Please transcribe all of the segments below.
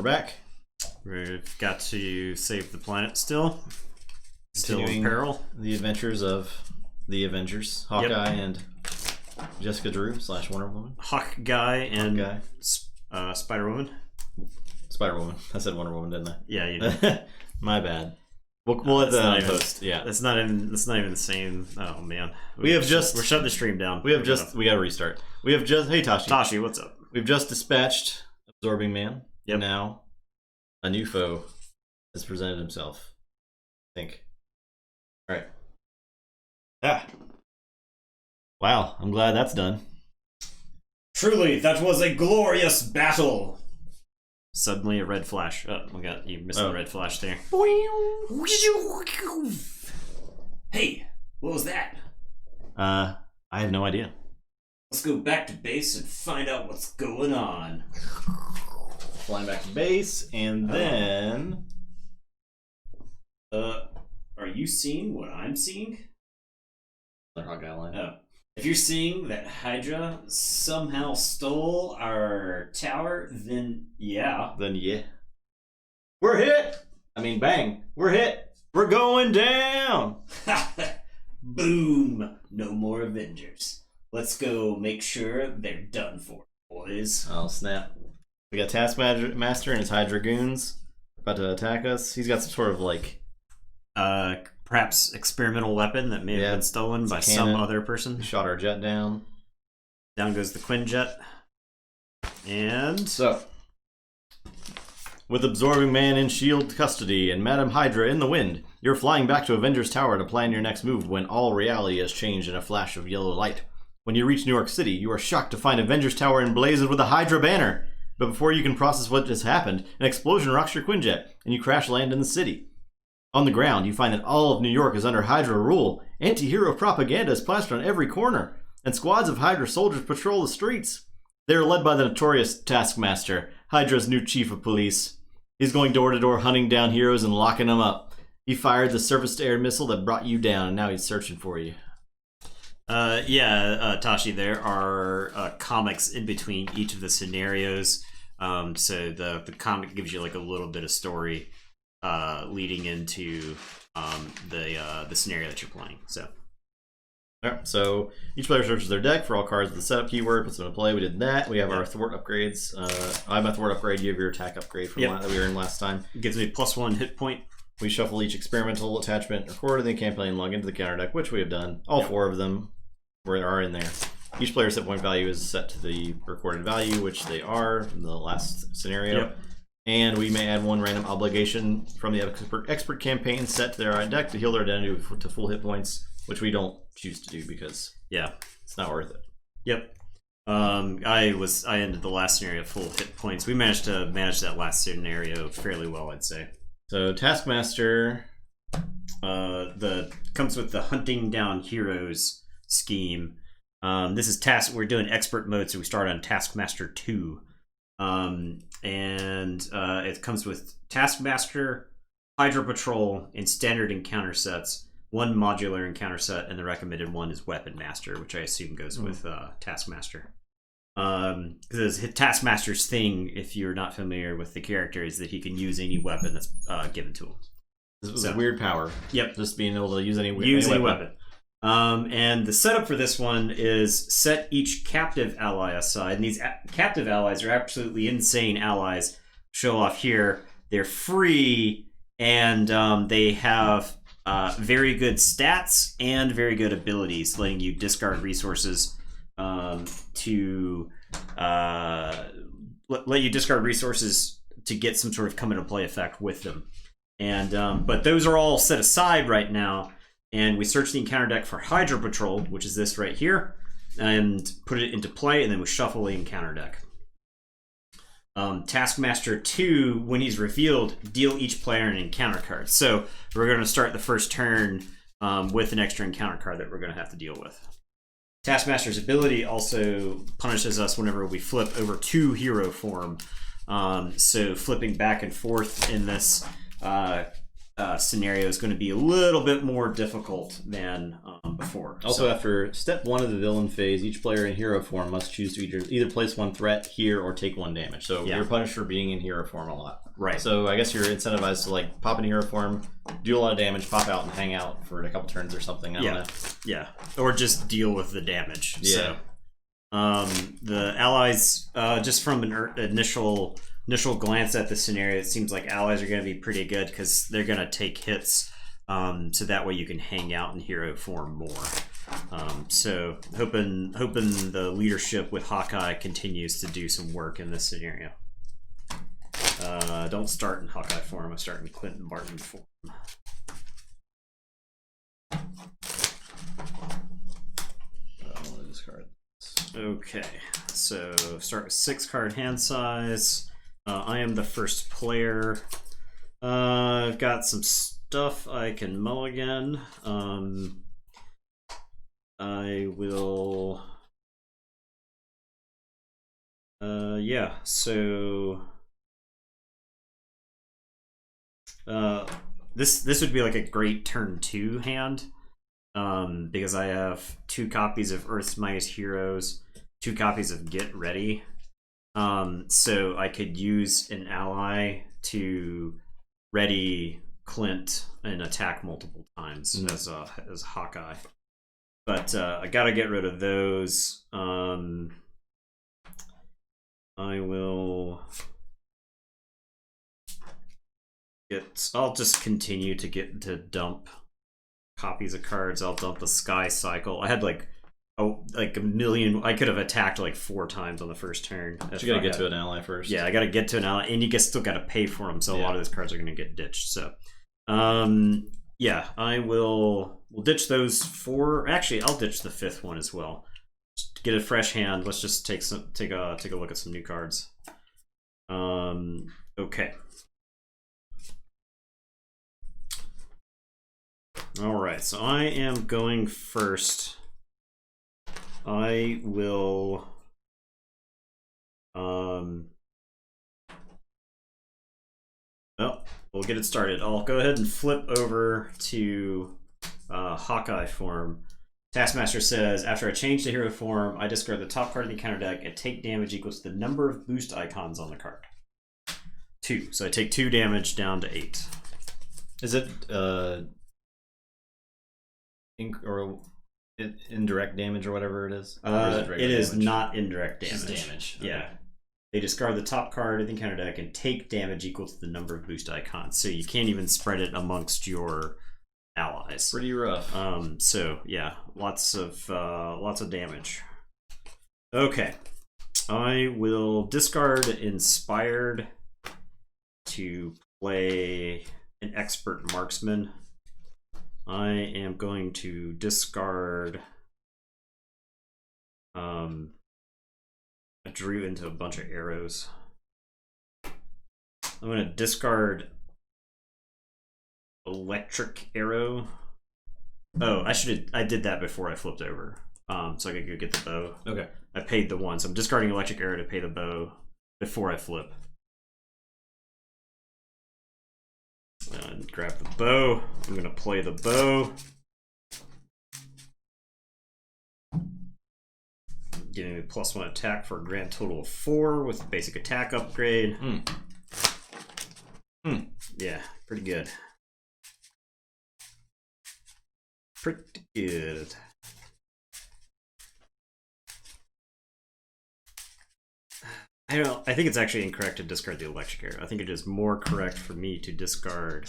back. We've got to save the planet still. Still in Continuing peril. the adventures of the Avengers, Hawkeye and Jessica Drew / Wonder Woman. Hawkeye and Spider-Woman. Spider-Woman. I said Wonder Woman, didn't I? Yeah, you did. My bad. We'll let that post. Yeah, that's not even the same. Oh man, we're shutting the stream down. We gotta restart. Hey Tashi. Tashi, what's up? We've just dispatched Absorbing Man. Yep. Now a new foe has presented himself. I think. All right. Ah. Wow, I'm glad that's done. Truly, that was a glorious battle. Suddenly a red flash. Oh, you missed the red flash there. Hey, what was that? I have no idea. Let's go back to base and find out what's going on. Flying back to base, and then... Are you seeing what I'm seeing? Another Hawkeye line. Oh. If you're seeing that Hydra somehow stole our tower, then yeah. We're hit! I mean, bang. We're hit! We're going down! Boom! No more Avengers. Let's go make sure they're done for, boys. Oh, snap. We got Taskmaster and his Hydra goons about to attack us. He's got some sort of, like... perhaps experimental weapon that may have been stolen by some other person. He shot our jet down. Down goes the Quinjet. And... So, with Absorbing Man in shield custody and Madam Hydra in the wind, you're flying back to Avengers Tower to plan your next move when all reality has changed in a flash of yellow light. When you reach New York City, you are shocked to find Avengers Tower emblazoned with a Hydra banner. But before you can process what just happened, an explosion rocks your Quinjet, and you crash land in the city. On the ground, you find that all of New York is under Hydra rule. Anti-hero propaganda is plastered on every corner, and squads of Hydra soldiers patrol the streets. They are led by the notorious Taskmaster, Hydra's new chief of police. He's going door to door hunting down heroes and locking them up. He fired the surface-to-air missile that brought you down, and now he's searching for you. Tashi, there are comics in between each of the scenarios. So the comic gives you like a little bit of story leading into the scenario that you're playing. So, alright, so each player searches their deck for all cards with the setup keyword, puts them in play. We did that. We have our thwart upgrades. I have my thwart upgrade. You have your attack upgrade from that we were in last time. It gives me +1 hit point. We shuffle each experimental attachment recorded in the campaign and log into the counter deck, which we have done. All 4 of them are in there. Each player's hit point value is set to the recorded value, which they are in the last scenario. Yep. And we may add 1 random obligation from the expert campaign set to their deck to heal their identity to full hit points, which we don't choose to do because it's not worth it. Yep. I ended the last scenario at full hit points. We managed to manage that last scenario fairly well, I'd say. So Taskmaster comes with the hunting down heroes scheme. This is we're doing expert mode, so we start on Taskmaster 2. It comes with Taskmaster, Hydra Patrol, and standard encounter sets. 1 modular encounter set, and the recommended one is Weapon Master, which I assume goes with Taskmaster. Because Taskmaster's thing, if you're not familiar with the character, is that he can use any weapon that's given to him. This was a weird power. Yep. Just being able to use any weapon. And the setup for this one is set each captive ally aside. And these captive allies are absolutely insane allies. Show off here. They're free, and they have very good stats and very good abilities, letting you discard resources to let you discard resources to get some sort of come into play effect with them. And but those are all set aside right now. And we search the encounter deck for Hydra Patrol, which is this right here, and put it into play, and then we shuffle the encounter deck. Taskmaster 2, when he's revealed, deal each player an encounter card. So we're going to start the first turn with an extra encounter card that we're going to have to deal with. Taskmaster's ability also punishes us whenever we flip over to hero form. So flipping back and forth in this scenario is going to be a little bit more difficult than before. Also, after step 1 of the villain phase, each player in hero form must choose to either place 1 threat, heal, or take 1 damage. So you're punished for being in hero form a lot. Right. So I guess you're incentivized to like pop in hero form, do a lot of damage, pop out, and hang out for a couple turns or something. I don't know. Yeah. Or just deal with the damage. Yeah. So, the allies, just from an initial glance at the scenario, it seems like allies are going to be pretty good because they're going to take hits, so that way you can hang out in hero form more. So hoping the leadership with Hawkeye continues to do some work in this scenario. Don't start in Hawkeye form. I start in Clinton Barton form. Okay, so start with 6 card hand size. I am the first player. I've got some stuff I can mulligan. I will. Yeah. So. This would be like a great turn 2 hand. Because I have 2 copies of Earth's Mightiest Heroes, 2 copies of Get Ready. So I could use an ally to ready Clint and attack multiple times as Hawkeye. But I gotta get rid of those. I will I'll just continue to dump copies of cards. I'll dump the Sky Cycle. I had like a million. I could have attacked like 4 times on the first turn. But you gotta get to an ally first. Yeah, I gotta get to an ally, and you still gotta pay for them. So a lot of those cards are gonna get ditched. So, yeah, we'll ditch those 4. Actually, I'll ditch the 5th one as well. Just to get a fresh hand. Let's just take a look at some new cards. Okay. All right, so I am going first. I will well, we'll get it started. I'll go ahead and flip over to Hawkeye form. Taskmaster says, after I change to hero form, I discard the top card of the encounter deck and take damage equals to the number of boost icons on the card. 2. So I take 2 damage down to 8. Is it indirect damage or whatever it is? It is damage? Not indirect damage. It's just damage. Okay. Yeah. They discard the top card of the encounter deck and take damage equal to the number of boost icons. So you can't even spread it amongst your allies. Pretty rough. So yeah, lots of damage. Okay. I will discard Inspired to play an Expert Marksman. I am going to discard. I drew into a bunch of arrows. I'm going to discard Electric Arrow. Oh, I did that before I flipped over. So I could go get the bow. Okay. I paid the 1, so I'm discarding Electric Arrow to pay the bow before I flip. And grab the bow. I'm going to play the bow. Giving me +1 attack for a grand total of 4 with basic attack upgrade. Yeah, pretty good. Pretty good. I think it's actually incorrect to discard the Electric Arrow. I think it is more correct for me to discard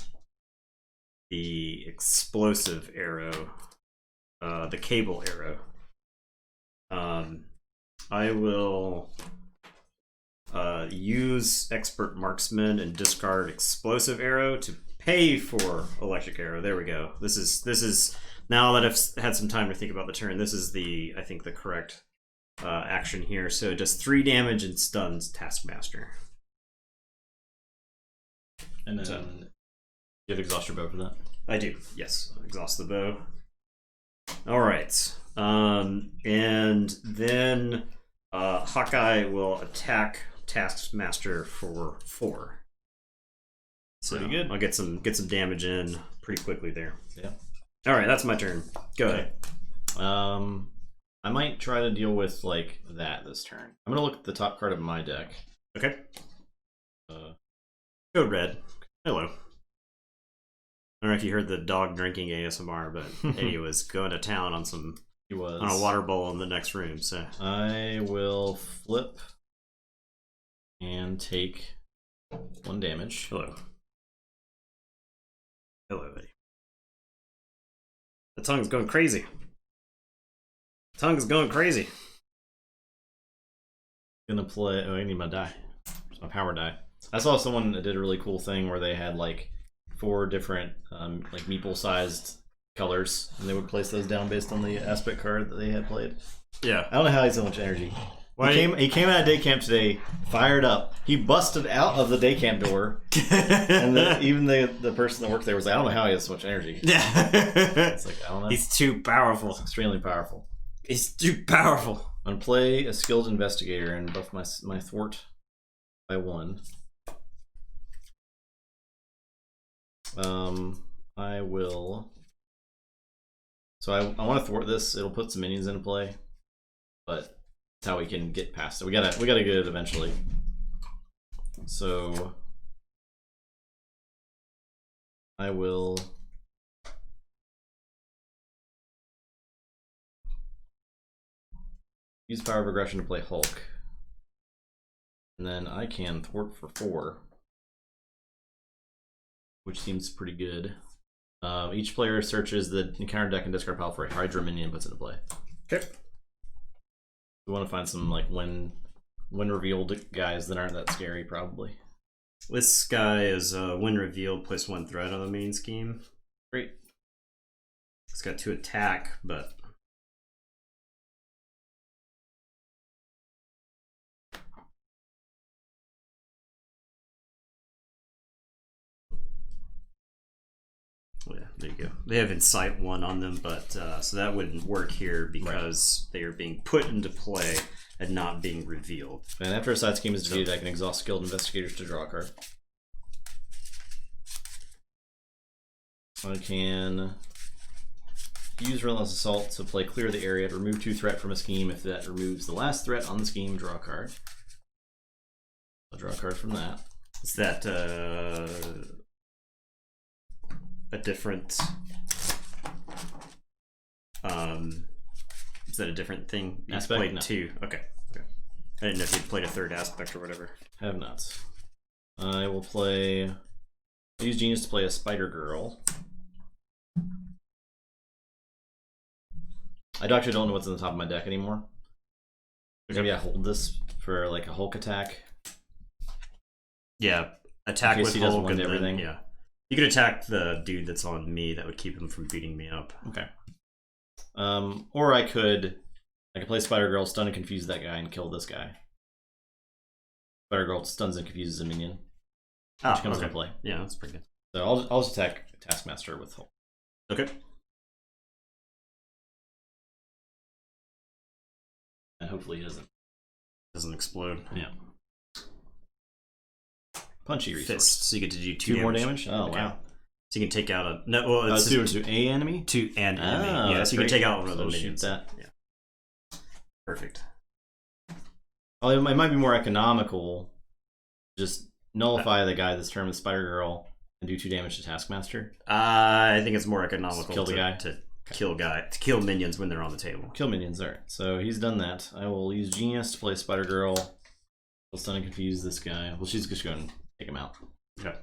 the Explosive Arrow, the Cable Arrow. I will use Expert Marksman and discard Explosive Arrow to pay for Electric Arrow. There we go. This is now that I've had some time to think about the turn. This is I think the correct action here. So it does 3 damage and stuns Taskmaster. And then you have exhaust your bow for that? I do, yes. Exhaust the bow. All right. And then Hawkeye will attack Taskmaster for 4. So pretty good. I'll get some damage in pretty quickly there. Yeah. All right, that's my turn. Go ahead. I might try to deal with like that this turn. I'm gonna look at the top card of my deck. Okay. Go red. Hello. I don't know if you heard the dog drinking ASMR, but Eddie was going to town on some. He was on a water bowl in the next room. So I will flip and take 1 damage. Hello. Hello, Eddie. The tongue's going crazy. Tongue's going crazy. Gonna play. Oh, I need my die. My power die. I saw someone that did a really cool thing where they had like 4 different like meeple-sized colors, and they would place those down based on the aspect card that they had played. Yeah. I don't know how he had so much energy. Why He came out of day camp today, fired up. He busted out of the day camp door, and even the person that worked there was like, I don't know how he has so much energy. Yeah. It's like, I don't know. He's too powerful. It's extremely powerful. He's too powerful. I'm gonna play a skilled investigator and buff my thwart by 1. I will. So I want to thwart this. It'll put some minions into play, but that's how we can get past it. We gotta get it eventually. So I will. Use Power of Aggression to play Hulk. And then I can thwart for 4. Which seems pretty good. Each player searches the encounter deck and discard pile for a Hydra minion and puts it into play. Okay. We want to find some like when revealed guys that aren't that scary, probably. This guy is when revealed, place 1 threat on the main scheme. Great. It's got 2 attack, but yeah, there you go. They have Insight 1 on them, but so that wouldn't work here because they are being put into play and not being revealed. And after a side scheme is defeated, I can exhaust skilled investigators to draw a card. I can use Relentless Assault to play Clear the Area to remove 2 threat from a scheme. If that removes the last threat on the scheme, draw a card. I'll draw a card from that. Is that a different is that a different thing? You Aspect? played No. 2. Okay. I didn't know if you'd played a 3rd aspect or whatever. Have not. I will play. Use Genius to play a Spider Girl. I actually don't know what's on the top of my deck anymore. Maybe I hold this for like a Hulk attack. Yeah, attack with he does Hulk 1 and to then, everything. yeah. You could attack the dude that's on me. That would keep him from beating me up. Okay. Or I could play Spider Girl, stun and confuse that guy, and kill this guy. Spider Girl stuns and confuses a minion. Which comes into play. Yeah, that's pretty good. So I'll just attack Taskmaster with Hulk. Okay. And hopefully he doesn't explode. Yeah. Punchy resource. Fist. So you get to do 2 more damage? Oh, okay. wow. So you can take out a no. Well, it's to a enemy? To an enemy. Ah, Yeah, that's so you can great. take out one of So the shoot minions. that. Yeah. Perfect. Oh, it might be more economical. Just nullify the guy this turn with Spider Girl and do 2 damage to Taskmaster. I think it's more economical Just kill the guy. to kill minions when they're on the table. Kill minions, alright. So he's done that. I will use Genius to play Spider Girl. We'll stun and confuse this guy. Well, she's just going to take him out. Okay.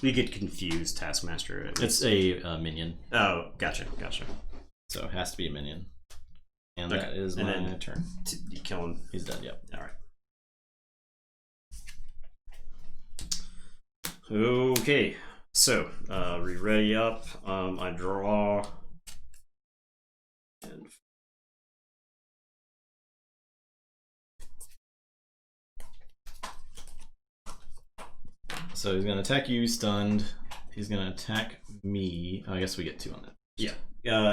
We get confused, Taskmaster. It's a minion. Oh, gotcha. So it has to be a minion. And Okay. that is And my then- turn. You kill him. He's dead, yep. All right. Okay. So, ready up. I draw. And So he's going to attack you, stunned. He's going to attack me. Oh, I guess we get 2 on that. yeah.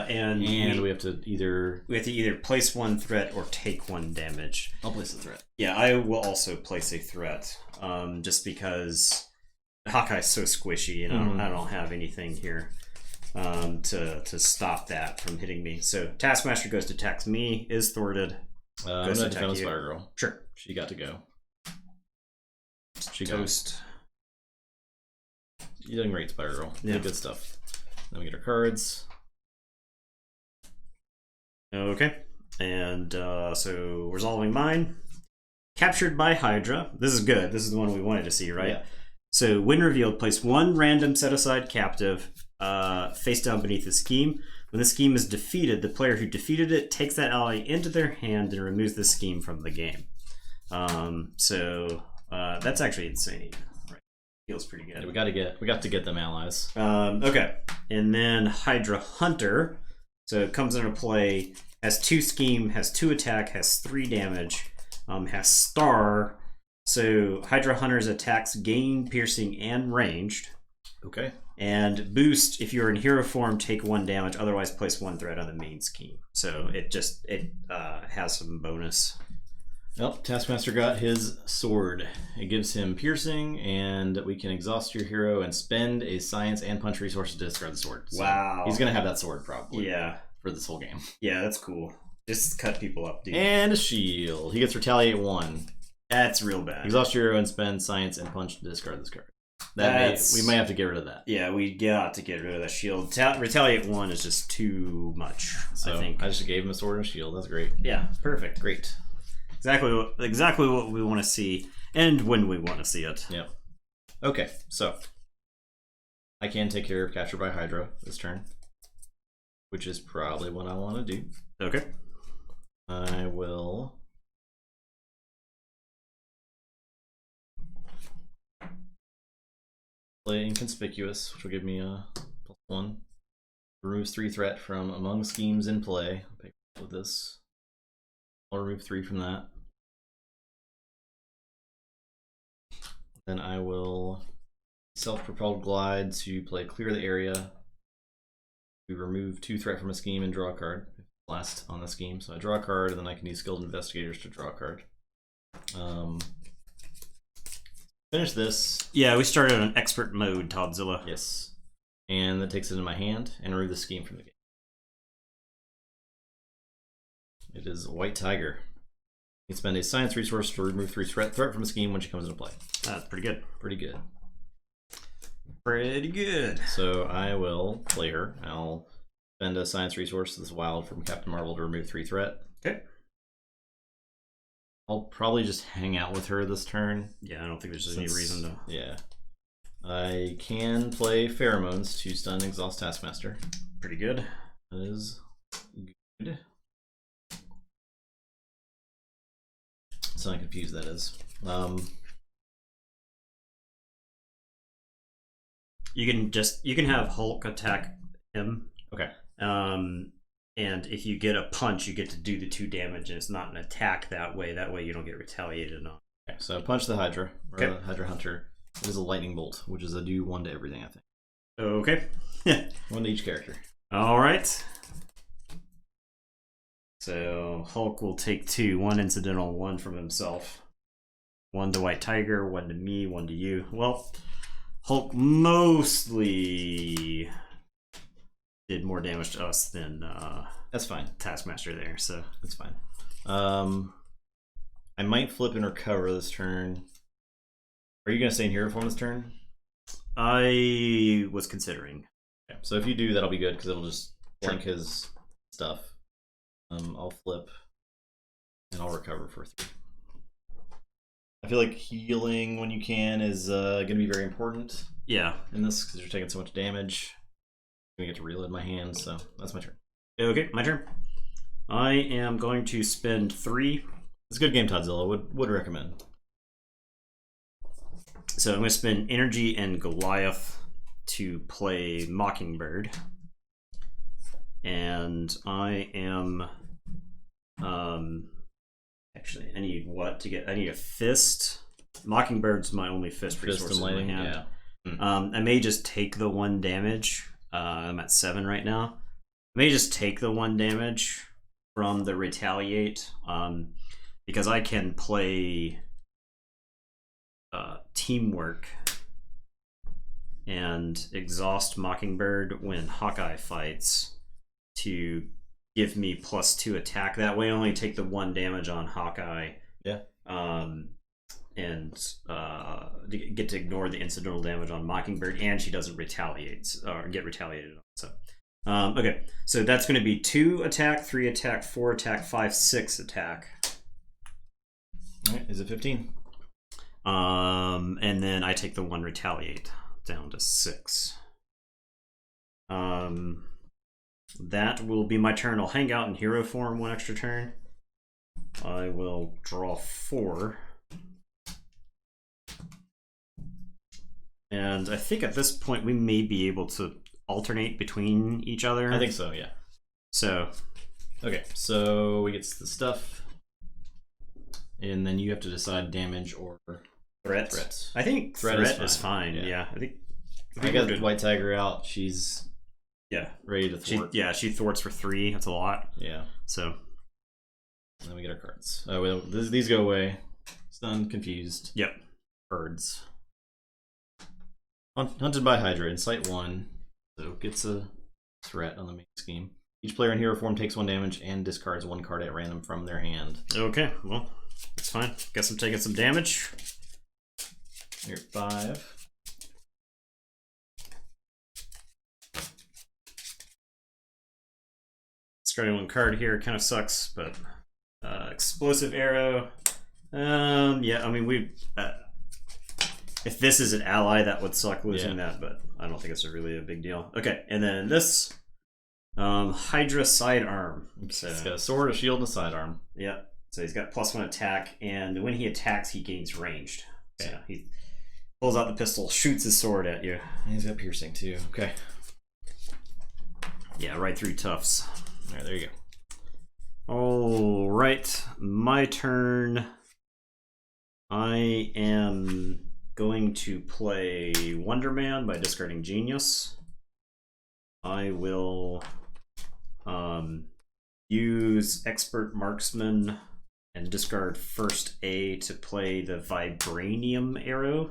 And we have to either place 1 threat or take 1 damage. I'll place the threat. Yeah, I will also place a threat. Just because Hawkeye's so squishy, you know. I don't have anything here to stop that from hitting me. So Taskmaster goes to attack me, is thwarted. I'm going to defend Spider Girl. Sure. She got to go. She Toast. You're doing great, Spider Girl. Yeah. Good stuff. Then we get our cards. Okay. And so resolving mine. Captured by Hydra. This is good. This is the one we wanted to see, right? Yeah. So when revealed, place one random set-aside captive face down beneath the scheme. When the scheme is defeated, the player who defeated it takes that ally into their hand and removes the scheme from the game. So that's actually insane. Right. Feels pretty good. Yeah, we got to get them allies. Okay. And then Hydra Hunter. So it comes into play, has 2 scheme, has 2 attack, has 3 damage, has star. So Hydra Hunter's attacks gain piercing and ranged. Okay. And boost, if you're in hero form, take 1 damage, otherwise place 1 threat on the main scheme. So it has some bonus. Well, Taskmaster got his sword. It gives him piercing, and we can exhaust your hero and spend a science and punch resource to discard the sword. So wow. He's going to have that sword probably. Yeah. For this whole game. Yeah, that's cool. Just cut people up, dude. And a shield. He gets Retaliate 1. That's real bad. Exhaust your hero and spend science and punch to discard this card. We might have to get rid of that. Yeah, we got to get rid of that shield. Retaliate 1 is just too much, so I think. I just gave him a sword and a shield. That's great. Yeah, perfect. Great. Exactly what we want to see, and when we want to see it. Yep. Okay, so I can take care of Capture by Hydra this turn, which is probably what I want to do. Okay. I will play Inconspicuous, which will give me a +1. Removes 3 threat from among schemes in play. I'll pick with this. I'll remove 3 from that. Then I will self-propelled glide to play Clear the Area. We remove 2 threat from a scheme and draw a card. Last on the scheme. So I draw a card, and then I can use Skilled Investigators to draw a card. Finish this. Yeah, we started on expert mode, Toddzilla. Yes. And that takes it in my hand and remove the scheme from the game. It is White Tiger. You can spend a science resource to remove 3 threat from a scheme when she comes into play. That's pretty good. Pretty good. Pretty good. So I will play her. I'll spend a science resource this wild from Captain Marvel to remove 3 threat. Okay. I'll probably just hang out with her this turn. Yeah, I don't think there's any reason to. Yeah. I can play Pheromones to stun Exhaust Taskmaster. Pretty good. That is good. So I'm confused, that is. You can have Hulk attack him. Okay. And if you get a punch, you get to do the 2 damage, and it's not an attack that way. That way you don't get retaliated on. Okay, so punch the Hydra, or the Hydra Hunter. It is a lightning bolt, which is a do 1 to everything, I think. Okay. 1 to each character. All right. So Hulk will take 2, 1 incidental, 1 from himself. 1 to White Tiger, 1 to me, 1 to you. Well, Hulk mostly did more damage to us than that's fine. Taskmaster there, so that's fine. I might flip and recover this turn. Are you gonna stay in hero form this turn? I was considering. Okay, so if you do, that'll be good because it'll just blank his stuff. I'll flip and I'll recover for 3. I feel like healing when you can is going to be very important. Yeah. In this, because you're taking so much damage. I'm going to get to reload my hand, so that's my turn. Okay, my turn. I am going to spend 3. It's a good game, Toddzilla. Would recommend. So I'm going to spend energy and Goliath to play Mockingbird. And I am... actually, I need what to get? I need a fist. Mockingbird's my only fist resource in my hand. Yeah. I may just take the 1 damage. I'm at 7 right now. I may just take the 1 damage from the retaliate, because I can play teamwork and exhaust Mockingbird when Hawkeye fights to give me +2 attack. That way I only take the 1 damage on Hawkeye. Yeah. And get to ignore the incidental damage on Mockingbird, and she doesn't retaliate or get retaliated on. So, okay, so that's going to be 2 attack, 3 attack, 4 attack, 5, 6 attack. All right, is it 15? And then I take the 1 retaliate down to 6. That will be my turn. I'll hang out in hero form 1 extra turn. I will draw 4. And I think at this point we may be able to alternate between each other. I think so, yeah. So, okay, so we get the stuff, and then you have to decide damage or threats. I think threat is fine. Yeah, I think I got the White Tiger out. She's ready to thwart. She thwarts for 3. That's a lot. Yeah. So and then we get our cards. Oh, well, these go away. Stunned, confused. Yep. Birds. Hunted by Hydra, Insight 1, so gets a threat on the main scheme. Each player in hero form takes 1 damage and discards 1 card at random from their hand. Okay, well, that's fine. Guess I'm taking some damage. You're at 5. Discarding 1 card here kind of sucks, but explosive arrow. Yeah, I mean we. If this is an ally, that would suck losing that, but I don't think it's really a big deal. Okay, and then this Hydra sidearm. So, it's got a sword, a shield, and a sidearm. Yeah. So he's got +1 attack, and when he attacks, he gains ranged. Okay. So he pulls out the pistol, shoots his sword at you. And he's got piercing too. Okay. Yeah, right through tufts. All right, there you go. All right, my turn. I am going to play Wonder Man by discarding Genius. I will use Expert Marksman and discard first A to play the Vibranium Arrow.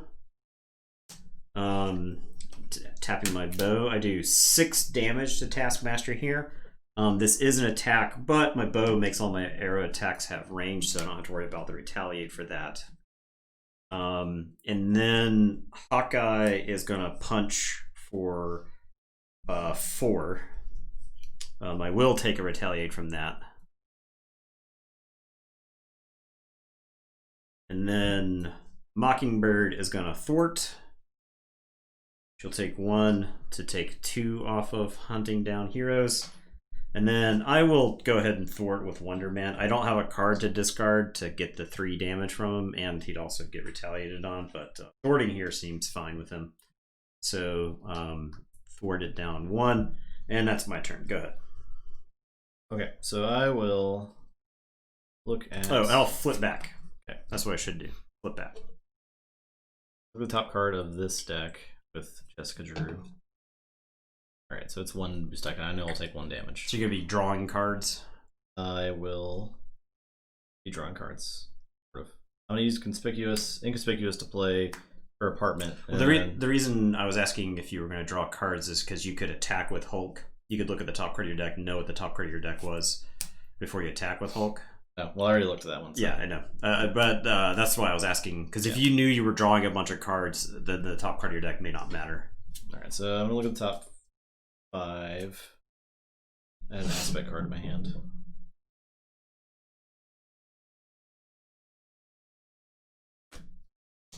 Tapping my bow, I do 6 damage to Taskmaster here. This is an attack, but my bow makes all my arrow attacks have range, so I don't have to worry about the retaliate for that. And then Hawkeye is gonna punch for 4. I will take a retaliate from that. And then Mockingbird is gonna thwart. She'll take 1 to take 2 off of hunting down heroes. And then I will go ahead and thwart with Wonder Man. I don't have a card to discard to get the 3 damage from him, and he'd also get retaliated on, but thwarting here seems fine with him. So thwart it down 1, and that's my turn. Go ahead. Okay, so I will look at... Oh, I'll flip back. Okay, that's what I should do. Flip back. Look at the top card of this deck with Jessica Drew. Alright, so it's 1 stack, and I know I'll take 1 damage. So you're going to be drawing cards? I will be drawing cards. I'm going to use Inconspicuous to play her apartment. Well, the reason I was asking if you were going to draw cards is because you could attack with Hulk. You could look at the top card of your deck and know what the top card of your deck was before you attack with Hulk. Oh, well, I already looked at that one. So. Yeah, I know. But that's why I was asking, because if you knew you were drawing a bunch of cards, then the top card of your deck may not matter. Alright, so I'm going to look at the top 5. Add an aspect card to my hand.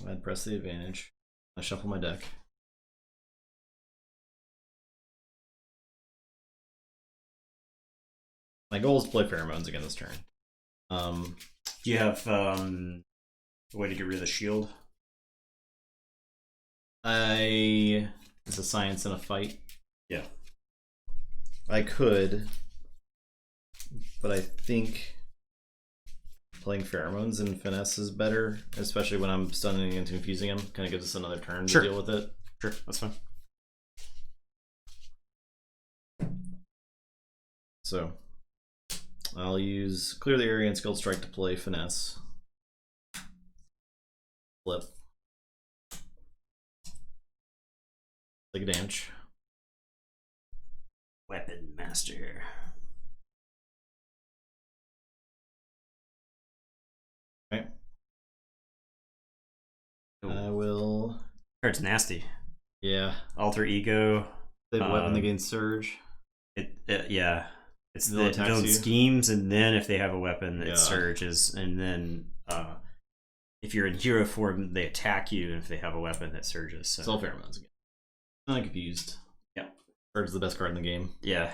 I'd press the advantage. I shuffle my deck. My goal is to play Pheromones again this turn. Do you have a way to get rid of the shield? It's a science and a fight. Yeah. I could, but I think playing Pheromones and Finesse is better, especially when I'm stunning and confusing him. Kind of gives us another turn to deal with it. Sure, that's fine. So I'll use Clear the Area and Skilled Strike to play Finesse. Flip. Take a damage. Weapon Master. Okay. Ooh. I will. Card's nasty. Yeah. Alter Ego. They have a weapon, they gain Surge. Yeah. It's They'll the attack villain you. schemes, and then if they have a weapon, it Yeah. surges, and then if you're in hero form, they attack you, and if they have a weapon, it surges. So. It's all pheromones again. I'm not confused. Yeah. Card's the best card in the game. Yeah.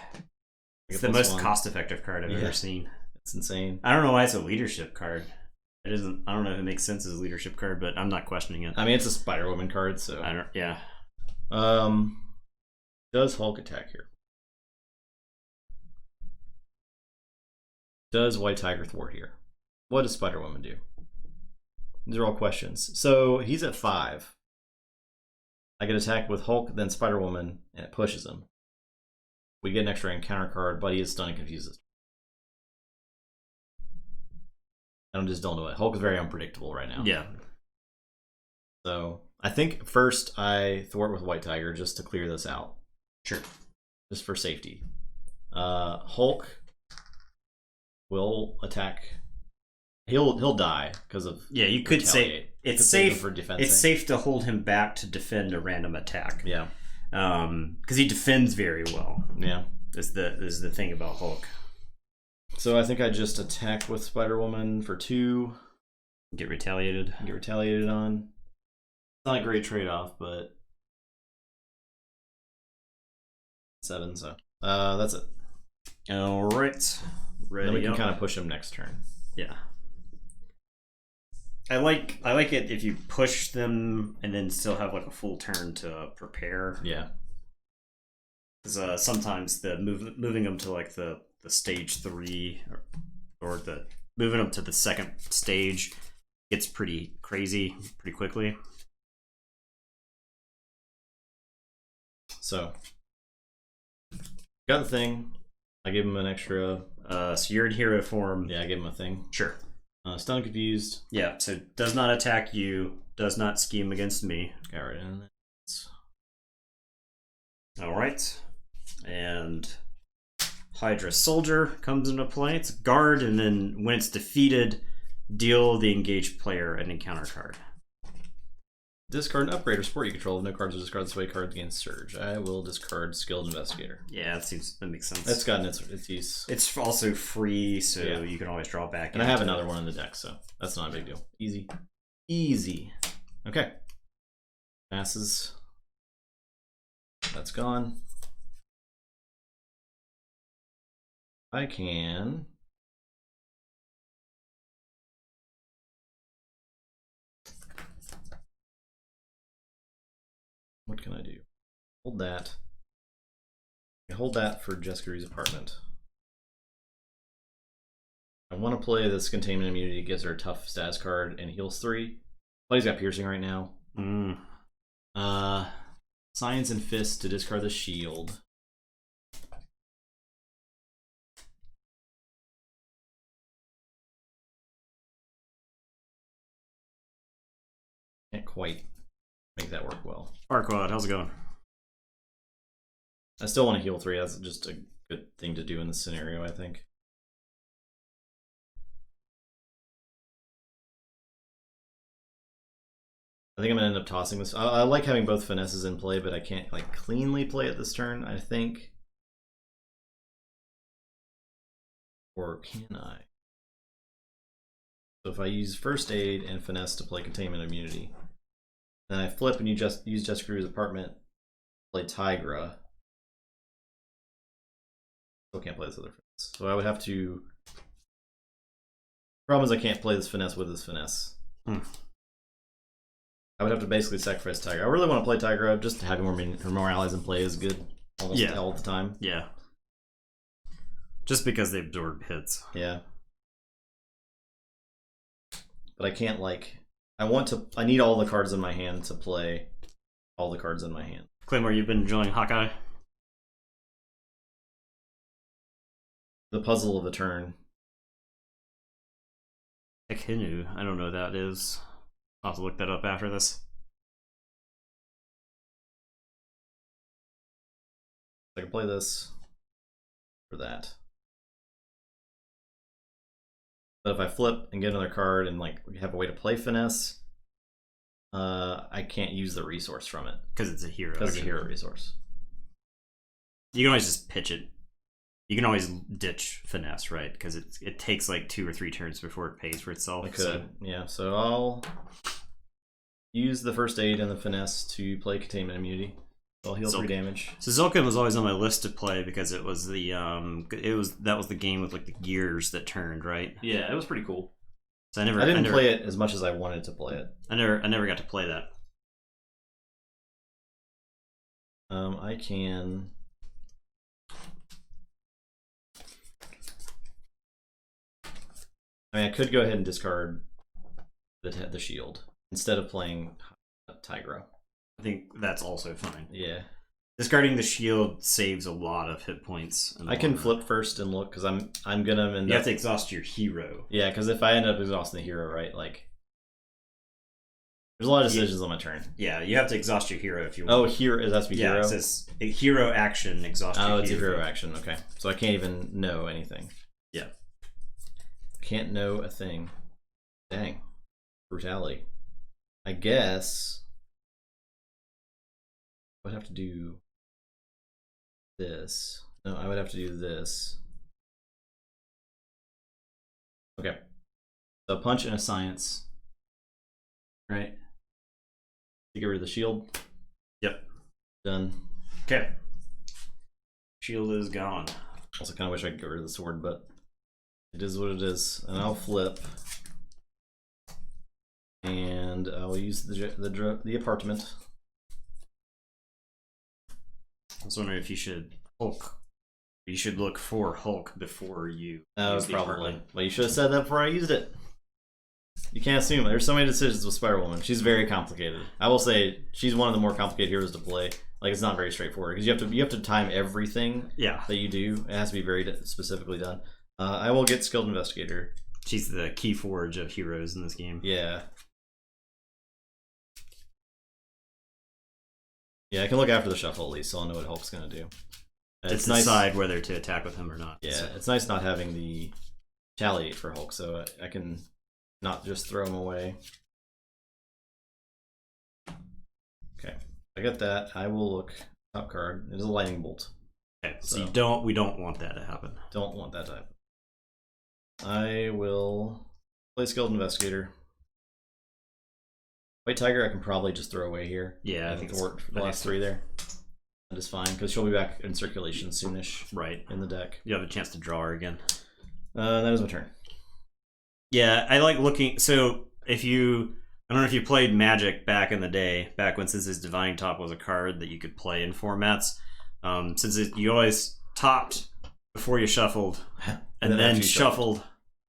It's Like the a most +1. cost-effective card I've ever seen. It's insane. I don't know why it's a leadership card. It isn't. I don't know if it makes sense as a leadership card, but I'm not questioning it. I mean, it's a Spider-Woman card, so. I don't. Yeah. Does Hulk attack here? Does White Tiger thwart here? What does Spider-Woman do? These are all questions. So he's at 5. I get attacked with Hulk, then Spider-Woman, and it pushes him. We get an extra encounter card, but he is stunned and confuses. I just don't know it. Hulk is very unpredictable right now. Yeah. So I think first I thwart with White Tiger just to clear this out. Sure. Just for safety. Hulk will attack. He'll die because of You could say it's safe for defense. It's safe to hold him back to defend a random attack. Yeah. Because he defends very well. Yeah. Is the thing about Hulk. So I think I just attack with Spider-Woman for 2. Get retaliated. Get retaliated on. It's not a great trade-off, but 7. So that's it. All right. Ready. Then we can up. kind of push him next turn. Yeah. I like it if you push them and then still have like a full turn to prepare. Yeah. Because sometimes the moving them to like the stage 3 or the moving them to the second stage gets pretty crazy pretty quickly. So got the thing. I give him an extra. So you're in hero form. Yeah, I give him a thing. Sure. Stun confused. Yeah. So does not attack you. Does not scheme against me. Got right in. All right. And Hydra Soldier comes into play. It's a guard, and then when it's defeated, deal the engaged player an encounter card. Discard an upgrade or support you control. If no cards are discarded this way, cards gain Surge. I will discard Skilled Investigator. Yeah, that makes sense. That's gotten its use. It's also free, so you can always draw back. And I have another one in the deck, so that's not a big deal. Easy. Easy. Okay. Passes. That's gone. I can. What can I do? Hold that. I hold that for Jessica's apartment. I want to play this Containment Immunity, gives her a tough status card and heals 3. But he's got Piercing right now. Science and Fist to discard the shield. Can't quite make that work well. Farquaad, how's it going? I still want to heal 3. That's just a good thing to do in this scenario, I think. I think I'm going to end up tossing this. I like having both finesses in play, but I can't like cleanly play it this turn, I think. Or can I? So if I use First Aid and Finesse to play Containment Immunity, then I flip and you just use Jessica's apartment, play Tigra. Still can't play this other finesse. So I would have to. Problem is I can't play this finesse with this finesse. I would have to basically sacrifice Tigra. I really want to play Tigra. Just having more allies in play is good almost all the time. Yeah. Just because they absorb hits. Yeah. But I can't I need all the cards in my hand to play all the cards in my hand. Claymore, you've been enjoying Hawkeye? The puzzle of the turn. Ekinu, I don't know what that is. I'll have to look that up after this. I can play this for that. But if I flip and get another card and like have a way to play finesse, I can't use the resource from it because it's a hero. Because it's a hero resource. You can always just pitch it. You can always ditch finesse, right? Because it takes like 2 or 3 turns before it pays for itself. I could, yeah. So I'll use the first aid and the finesse to play containment immunity. I'll heal 3 damage. So Zulkin was always on my list to play because it was the that was the game with like the gears that turned, right? Yeah, it was pretty cool. So I didn't play it as much as I wanted to play it. I never got to play that. I can. I mean, I could go ahead and discard the shield instead of playing Tigro. I think that's also fine. Yeah. Discarding the shield saves a lot of hit points. I can flip first and look because I'm gonna end You have to exhaust your hero. Yeah, because if I end up exhausting the hero, right, like there's a lot of decisions on my turn. Yeah, you have to exhaust your hero if you want. Oh, hero, it has to be hero. Yeah, it says hero action exhaust. Oh, it's a hero action. Okay, so I can't even know anything. Yeah, can't know a thing. Dang, brutality. I guess I would have to do this. No, I would have to do this. Okay. So punch and a science. Right. To get rid of the shield. Yep. Done. Okay. Shield is gone. Also kind of wish I could get rid of the sword, but it is what it is. And I'll flip. And I'll use the apartment. I was wondering if you should Hulk. You should look for Hulk before you. Oh, probably. Well, you should have said that before I used it. You can't assume. There's so many decisions with Spider Woman. She's very complicated. I will say she's one of the more complicated heroes to play. Like it's not very straightforward because you have to time everything. Yeah. That you do. It has to be very specifically done. I will get Skilled Investigator. She's the key forge of heroes in this game. Yeah. Yeah, I can look after the shuffle at least, so I'll know what Hulk's gonna do. It's decide whether to attack with him or not. Yeah, so. It's nice not having the retaliate for Hulk, so I can not just throw him away. Okay, I got that. I will look top card. It is a lightning bolt. Okay, so we don't want that to happen. Don't want that to happen. I will play Skilled Investigator. White Tiger I can probably just throw away here. Yeah, I think it's worked for the last 3 there. That is fine, because she'll be back in circulation soonish. Right. In the deck. You have a chance to draw her again. That is my turn. Yeah, I like looking... So, I don't know if you played Magic back in the day, back when since his Divine Top was a card that you could play in formats. You always topped before you shuffled, and then shuffled,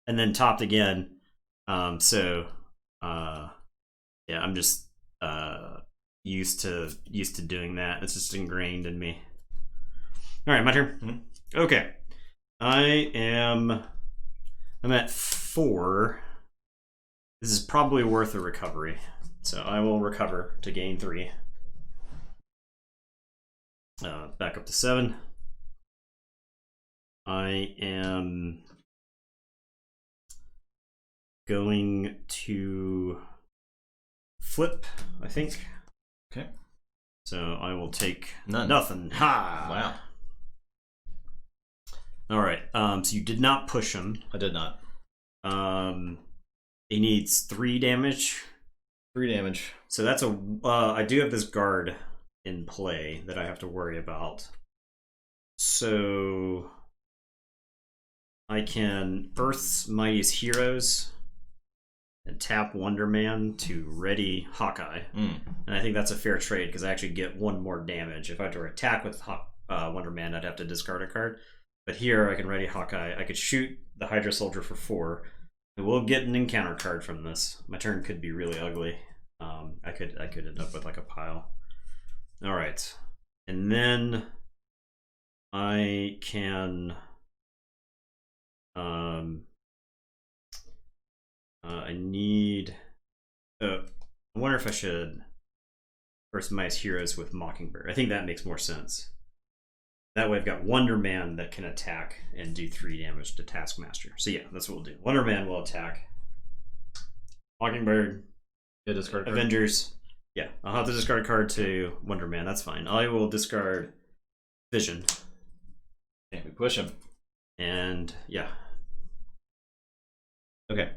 and then topped again. Yeah, I'm just used to doing that. It's just ingrained in me. All right, my turn. Mm-hmm. Okay, I'm at 4. This is probably worth a recovery, so I will recover to gain 3. Back up to 7. I am going to flip, I think. Okay. So I will take None. Nothing. Ha! Wow. All right. So you did not push him. I did not. He needs 3 damage. 3 damage. So that's I do have this guard in play that I have to worry about. So I can Earth's Mightiest Heroes and tap Wonder Man to ready Hawkeye. And I think that's a fair trade because I actually get 1 more damage. If I were to attack with Wonder Man, I'd have to discard a card. But here I can ready Hawkeye. I could shoot the Hydra Soldier for 4. I will get an encounter card from this. My turn could be really ugly. I could end up with like a pile. All right, and then I can. I need. I wonder if I should Earth's Mightiest Heroes with Mockingbird. I think that makes more sense. That way I've got Wonder Man that can attack and do 3 damage to Taskmaster. So yeah, that's what we'll do. Wonder Man will attack. Mockingbird. Yeah, discard card. Avengers. Yeah, I'll have to discard a card to Wonder Man. That's fine. I will discard Vision. Yeah, we push him. And yeah. Okay.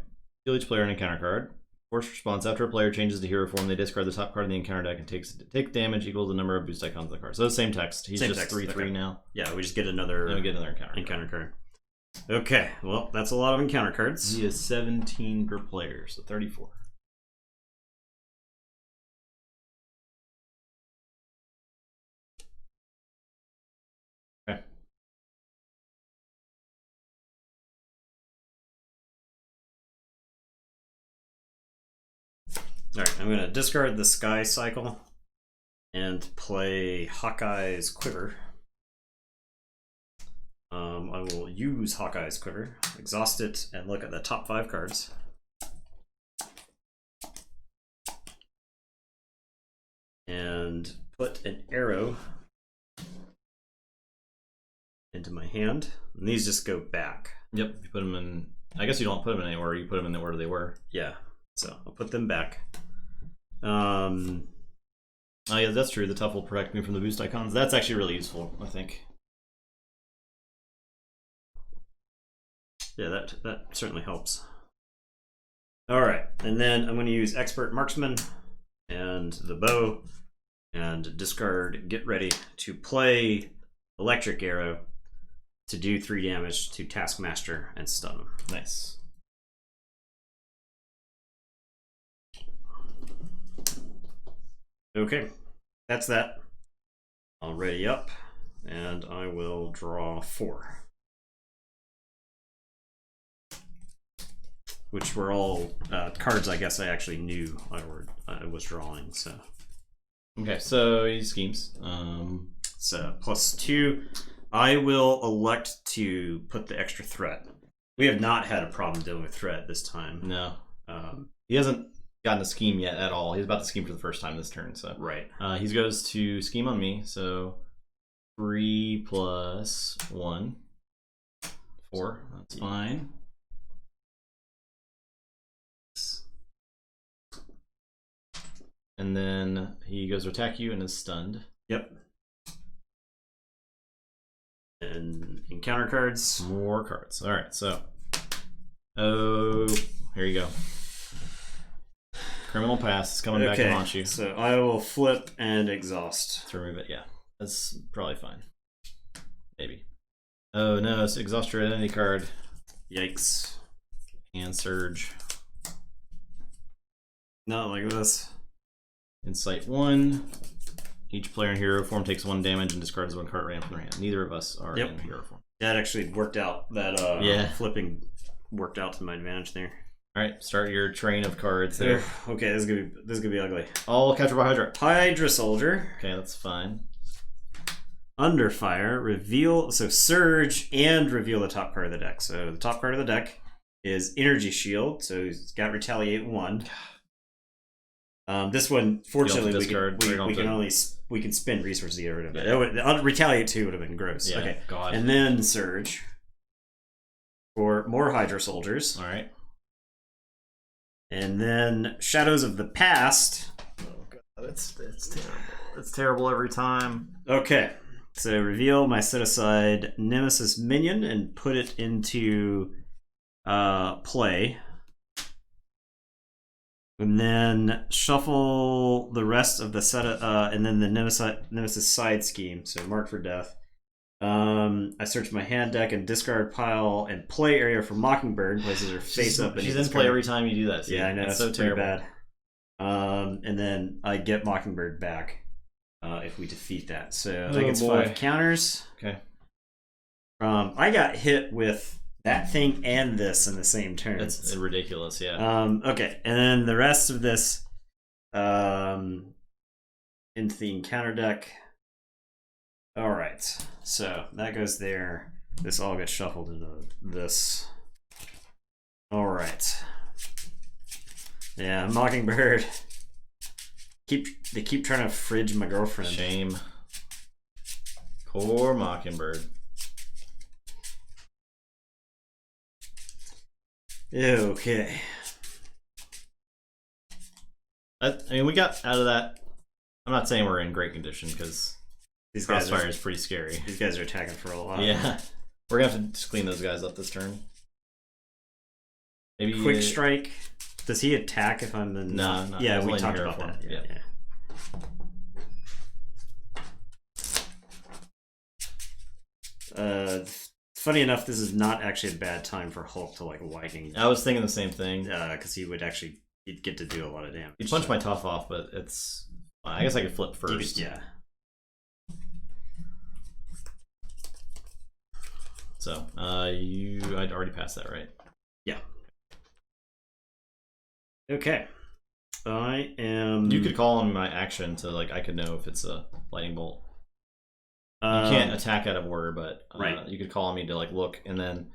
Deal each player an encounter card. Force response. After a player changes to hero form, they discard the top card of the encounter deck and take damage equal to the number of boost icons on the card. So the same text. He's just 3/3 now. Yeah, we just get another. Then we get another encounter card. Okay, well, that's a lot of encounter cards. He is 17 per player, so 34. Okay. Alright, I'm going to discard the Sky Cycle and play Hawkeye's Quiver. I will use Hawkeye's Quiver, exhaust it, and look at the top 5 cards. And put an arrow into my hand. And these just go back. Yep, you put them in. I guess you don't put them in any order, you put them in the order they were. Yeah, so I'll put them back. Oh yeah, that's true. The tough will protect me from the boost icons. That's actually really useful, I think. Yeah, that certainly helps. Alright, and then I'm going to use Expert Marksman and the bow and discard Get Ready to play Electric Arrow to do 3 damage to Taskmaster and stun him. Nice. Okay, that's that. I'll ready up, and I will draw 4. Which were all cards I guess I actually knew I was drawing, so. Okay, so he schemes. So +2. I will elect to put the extra threat. We have not had a problem dealing with threat this time. No. He hasn't gotten a scheme yet at all. He's about to scheme for the first time this turn, so. Right. He goes to scheme on me, so 3 + 1. 4. That's fine. And then he goes to attack you and is stunned. Yep. And encounter cards. More cards. All right, so. Oh, here you go. Criminal Pass is coming back and haunt you. So I will flip and exhaust. To remove it, yeah. That's probably fine. Maybe. Oh no, it's exhaust your identity card. Yikes. And Surge. Not like this. Insight 1. Each player in hero form takes 1 damage and discards 1 card random from their hand. Neither of us are in hero form. That actually worked out. That flipping worked out to my advantage there. All right, start your train of cards there. Okay, this is gonna be ugly. All captured by Hydra. Hydra Soldier. Okay, that's fine. Under fire, reveal, so Surge and reveal the top card of the deck. So the top card of the deck is Energy Shield, so he's got Retaliate 1. This one, fortunately, we can spend resources to get rid of it. Retaliate 2 would have been gross. Yeah, okay, God. And then Surge for more Hydra Soldiers. All right. And then Shadows of the Past. Oh God, it's terrible. It's terrible every time. Okay, so reveal my set aside Nemesis minion and put it into play. And then shuffle the rest of the set, and then the Nemesis side scheme. So mark for death. I search my hand deck and discard pile and play area for Mockingbird. Places her face up. She's in play every time you do that. Yeah, I know. That's so terrible. Bad. And then I get Mockingbird back if we defeat that. So that gets 5 counters. Okay. I got hit with that thing and this in the same turn. It's ridiculous, yeah. Okay, and then the rest of this into the encounter deck. All right, so that goes there. This all gets shuffled into this. All right. Yeah, Mockingbird. They keep trying to fridge my girlfriend. Shame. Poor Mockingbird. Okay. I mean, we got out of that. I'm not saying we're in great condition because These guys Crossfire is pretty scary. These guys are attacking for a lot. Yeah. We're going to have to just clean those guys up this turn. Maybe Quick strike. Does he attack if I'm in? No, yeah, we talked about that. Yeah. Funny enough, this is not actually a bad time for Hulk to like lightning. I was thinking the same thing. Because he'd get to do a lot of damage. He'd punch my tough off, but it's. I guess I could flip first. Yeah. So, I'd already passed that, right? Yeah. Okay. I am. You could call on my action to I could know if it's a lightning bolt. You can't attack out of order, but right. You could call on me to look, and then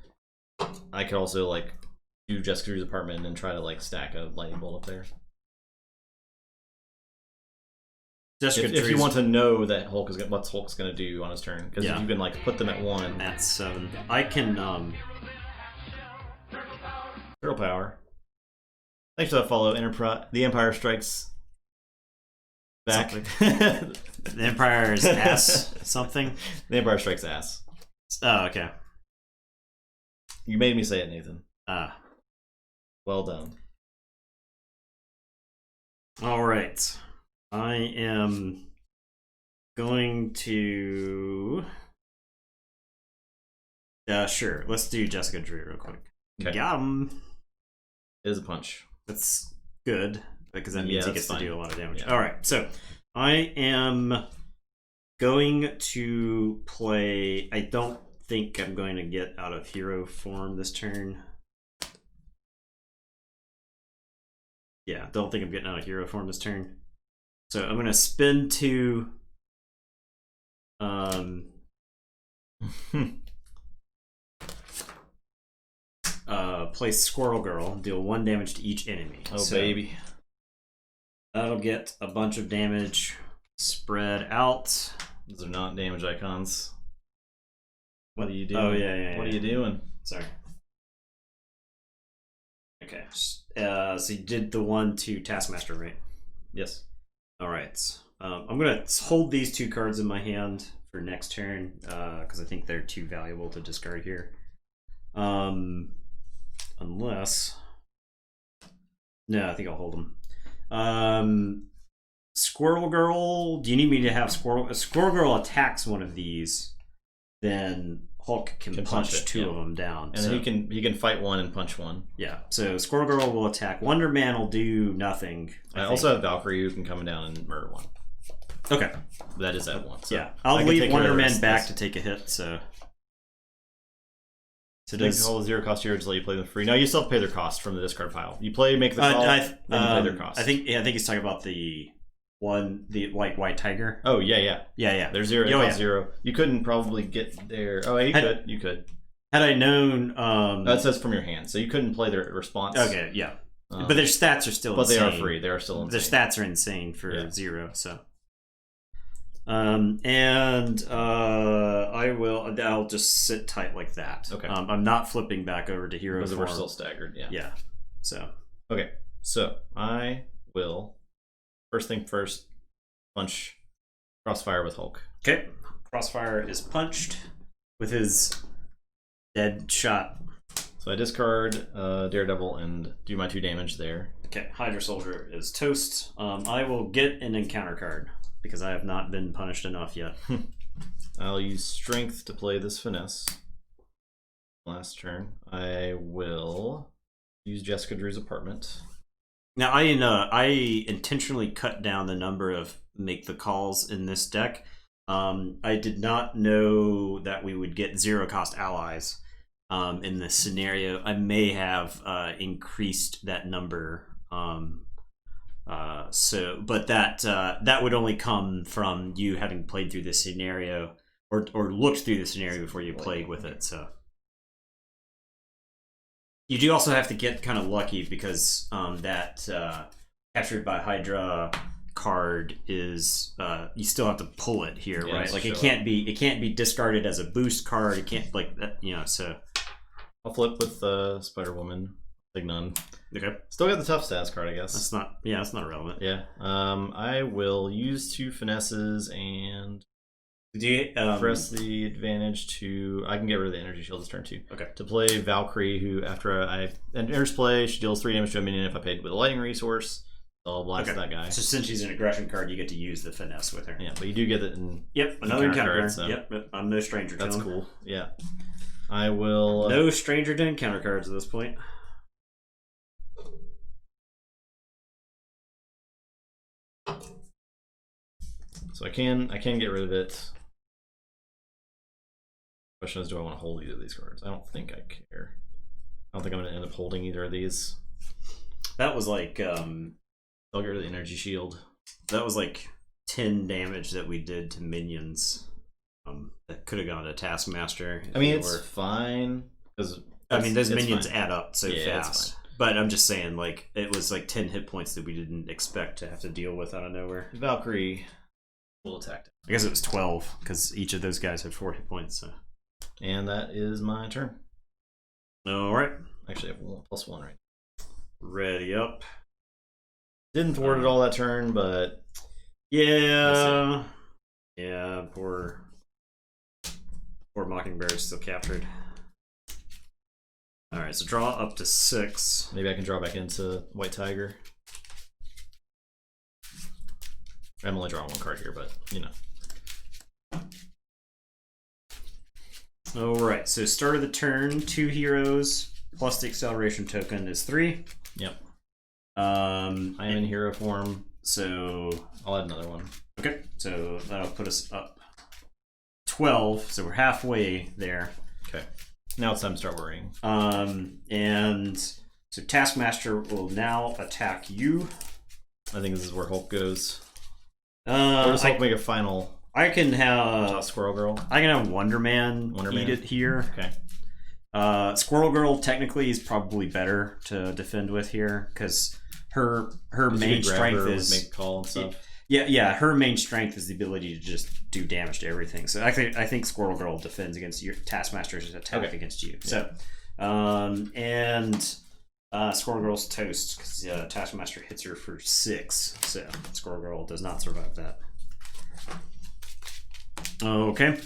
I could also do Jessica Drew's apartment and try to stack a lightning bolt up there. If you want to know that what Hulk's gonna do on his turn, because you can put them at 1. That's 7. I can Hero power. Thanks for that follow, The Empire Strikes Back. The Empire's ass something. The Empire Strikes Ass. Oh, okay. You made me say it, Nathan. Well done. All right. I am going to. Sure. Let's do Jessica Drew real quick. Okay. Got him. It is a punch. That's good because that means he gets to do a lot of damage. Yeah. All right. So I am going to play. I don't think I'm going to get out of hero form this turn. Yeah, don't think I'm getting out of hero form this turn. So I'm gonna spin 2. Play Squirrel Girl, deal 1 damage to each enemy. Oh, baby. That'll get a bunch of damage spread out. Those are not damage icons. What are you doing? Oh, yeah. What are you doing? Sorry. Okay. So you did the 1 to Taskmaster, right? Yes. All right. I'm going to hold these 2 cards in my hand for next turn because I think they're too valuable to discard here. Unless... No, I think I'll hold them. Squirrel Girl, do you need me to have Squirrel... If Squirrel Girl attacks one of these, then Hulk can punch 2 of them down. And then he can fight 1 and punch 1. Yeah, so Squirrel Girl will attack. Wonder Man will do nothing. I also have Valkyrie who can come down and murder 1. Okay. That is at 1. So yeah, I'll leave Wonder Man back to take a hit, so... So does all 0 cost heroes let you play them free? No, you still have to pay their cost from the discard pile. You make the call, then you pay their cost. I think he's talking about the white tiger. Oh yeah. They're 0. They cost 0. You couldn't probably get there. Oh, yeah, you could. Had I known, that says from your hand, so you couldn't play their response. Okay, yeah, but their stats are still. But insane. they are free. They are still insane. Their stats are insane for 0. So. I'll just sit tight like that. Okay. I'm not flipping back over to hero form. We're still staggered, yeah. Yeah. So. Okay. So I will first thing first punch Crossfire with Hulk. Okay. Crossfire is punched with his dead shot. So I discard Daredevil and do my 2 damage there. Okay. Hydra Soldier is toast. I will get an encounter card. Because I have not been punished enough yet. I'll use Strength to play this Finesse. Last turn. I will use Jessica Drew's apartment. Now, I intentionally cut down the number of make the calls in this deck. I did not know that we would get 0 cost allies in this scenario. I may have increased that number. But that would only come from you having played through this scenario or looked through the scenario before you played with it. So you do also have to get kind of lucky because that captured by Hydra card is you still have to pull it here, Yeah, right? Like it show can't be discarded as a boost card. It can't like that, you know. So I'll flip with Spider Woman. Big none. okay, Still got the tough stats card, I guess. that's not irrelevant. Yeah. I will use 2 finesses and Do you press the advantage to. I can get rid of the energy shield this turn too. Okay. To play Valkyrie, who after I enters play, she deals 3 damage to a minion if I paid with a lightning resource. I'll blast that guy. So since she's an aggression card, you get to use the finesse with her. Yeah, but you do get it in. Yep, another encounter card. so Yep, I'm no stranger to That's them. cool. Yeah. I will. No stranger to encounter cards at this point. So I can get rid of it. Question is, do I want to hold either of these cards? I don't think I care. I don't think I'm going to end up holding either of these. That was like I'll get rid of the energy shield. that was like 10 damage that we did to minions. That could have gone to Taskmaster. I mean, it's fine because those minions fine. add up so fast. But I'm just saying, like, it was like 10 hit points that we didn't expect to have to deal with out of nowhere. Valkyrie will attack. I guess it was 12 because each of those guys had 4 hit points. So. And that is my turn. All right, Actually, I have +1 right. ready up. Didn't thwart it all that turn, but Yeah, poor Mockingbird is still captured. All right, so draw up to 6. maybe I can draw back into White Tiger. I'm only drawing 1 card here, but you know. All right, so start of the turn, 2 heroes plus the acceleration token is 3. Yep. I I am in hero form. So I'll add another one. okay, so that'll put us up 12. So we're halfway there. Okay. Now it's time to start worrying. And so Taskmaster will now attack you. I think this is where Hulk goes. Or does Hulk make a final I can have Squirrel Girl? I can have Wonder Man eat it here. Okay. Squirrel Girl technically is probably better to defend with here because her main strength is make call and stuff. Yeah. Her main strength is the ability to just do damage to everything. So I think Squirrel Girl defends against your Taskmaster's attack against you. Yeah. So, and Squirrel Girl's toast because Taskmaster hits her for 6. So Squirrel Girl does not survive that. Okay.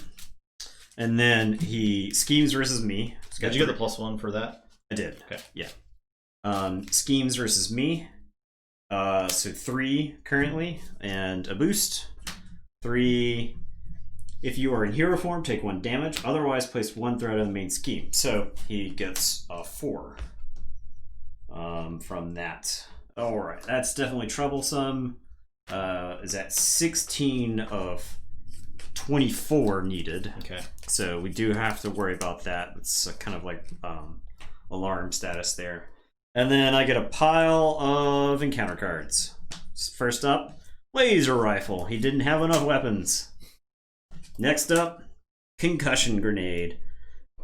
And then he schemes versus me. Did you get the +1 for that? I did. Okay. Yeah. Schemes versus me. So 3 currently, and a boost. 3. If you are in hero form, take 1 damage. Otherwise, place 1 threat on the main scheme. So he gets 4 from that. All right, that's definitely troublesome. Is that 16 of 24 needed? Okay. So we do have to worry about that. It's kind of like alarm status there. And then I get a pile of encounter cards. First up, laser rifle. He didn't have enough weapons. Next up, concussion grenade.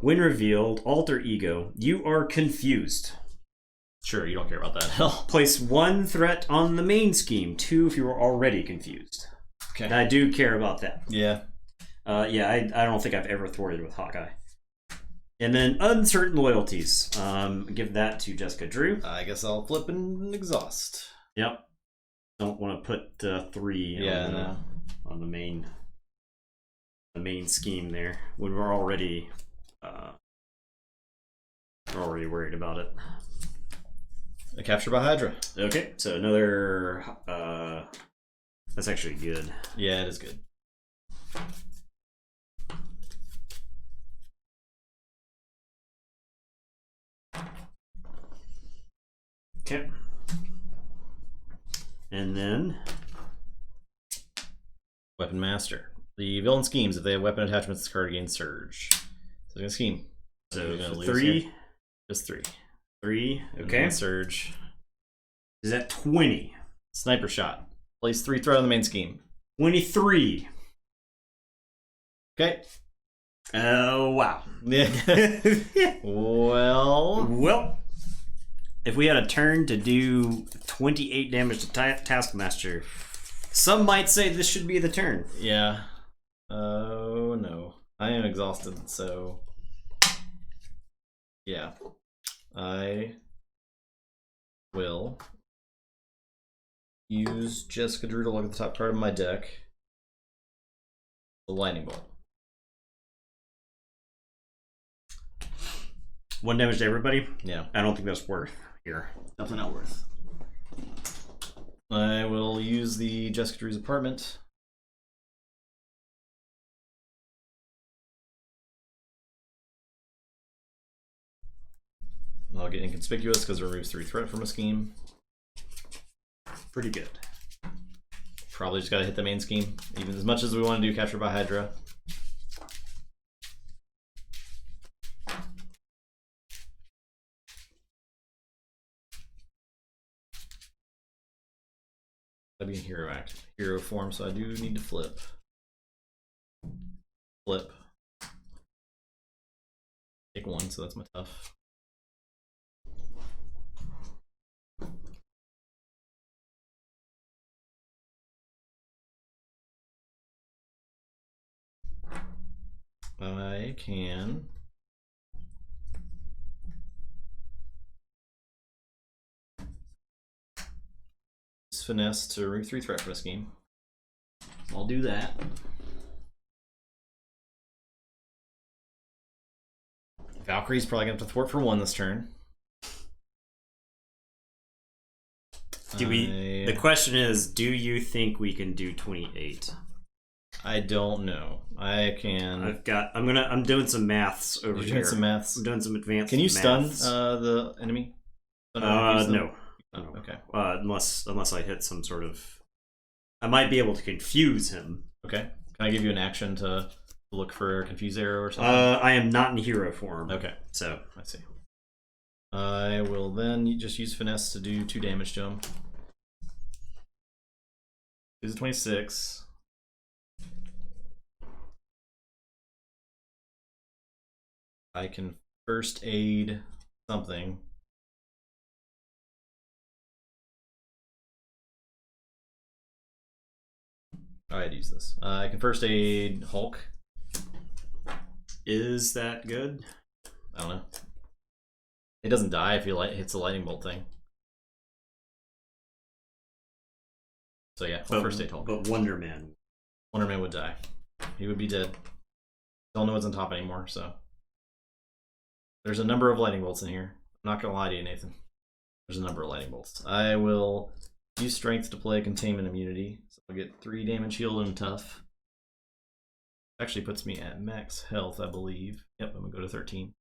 When revealed, alter ego. You are confused. Sure, you don't care about that. Hell. Place 1 threat on the main scheme. 2 if you were already confused. Okay. And I do care about that. Yeah. I don't think I've ever thwarted with Hawkeye. And then uncertain loyalties. Give that to Jessica Drew. I guess I'll flip and exhaust. Yep. Don't want to put 3 on the main scheme there when we're already worried about it. A capture by Hydra. Okay, so another. That's actually good. Yeah, it is good. Okay. And then Weapon Master. The villain schemes. If they have weapon attachments, this card gains surge. So they're gonna scheme. so gonna lose 3. here. Just 3. 3. And Okay. then surge. Is that 20? Sniper shot. Place 3 threat on the main scheme. 23. Okay. Oh, wow. Yeah. Well, if we had a turn to do 28 damage to Taskmaster, Some might say this should be the turn. Yeah. Oh no. I am exhausted, so yeah. I will use Jessica Drew to look at the top card of my deck. The lightning bolt. 1 damage to everybody? Yeah. I don't think that's worth here. Definitely not worth. I will use the Jessica Drew's apartment. I'll get inconspicuous because it removes 3 threat from a scheme. Pretty good. Probably just gotta hit the main scheme. Even as much as we want to do Capture by Hydra. That'd be in hero form, so I do need to flip. Flip. Take 1, so that's my tough. I can use finesse to remove 3 threat from a scheme. I'll do that. Valkyrie's probably gonna have to thwart for 1 this turn. The question is, do you think we can do 28? I don't know. I can. I'm doing some maths over here. Doing some maths. I'm doing some advanced. Can you maths. stun the enemy? No. Oh, okay. Unless I hit some sort of, I might be able to confuse him. Okay. Can I give you an action to look for a confuse arrow or something? I am not in hero form. Okay. So I see. I will then just use finesse to do 2 damage to him. This is 26. I can first aid something. I'd use this. I can first aid Hulk. is that good? I don't know. It doesn't die if he hits the lightning bolt thing. So yeah, first aid Hulk. But Wonder Man would die. He would be dead. Don't know what's on top anymore, so. There's a number of lightning bolts in here. I'm not gonna lie to you, Nathan. There's a number of lightning bolts. I will use strength to play containment immunity. So I'll get 3 damage healed and tough. Actually puts me at max health, I believe. Yep, I'm gonna go to 13.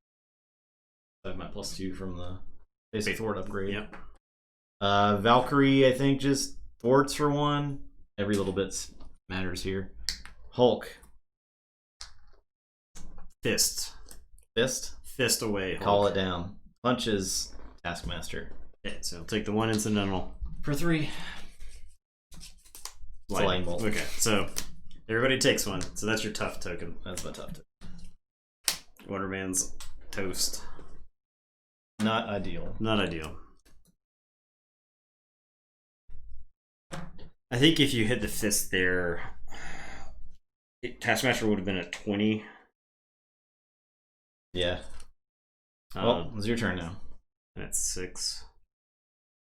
I have my +2 from the basic thwart upgrade. Yep. Valkyrie, I think, just thwarts for 1. Every little bit matters here. Hulk. Fist. Fist? Fist away. Hulk. Call it down. Punches Taskmaster. Okay, so I'll take the 1 incidental. For 3. Lightning bolt. Okay, so everybody takes 1. So that's your tough token. That's my tough token. Wonder Man's toast. Not ideal. Not ideal. I think if you hit the fist there, Taskmaster would have been at 20. Yeah. Well, it's your turn now. And it's 6.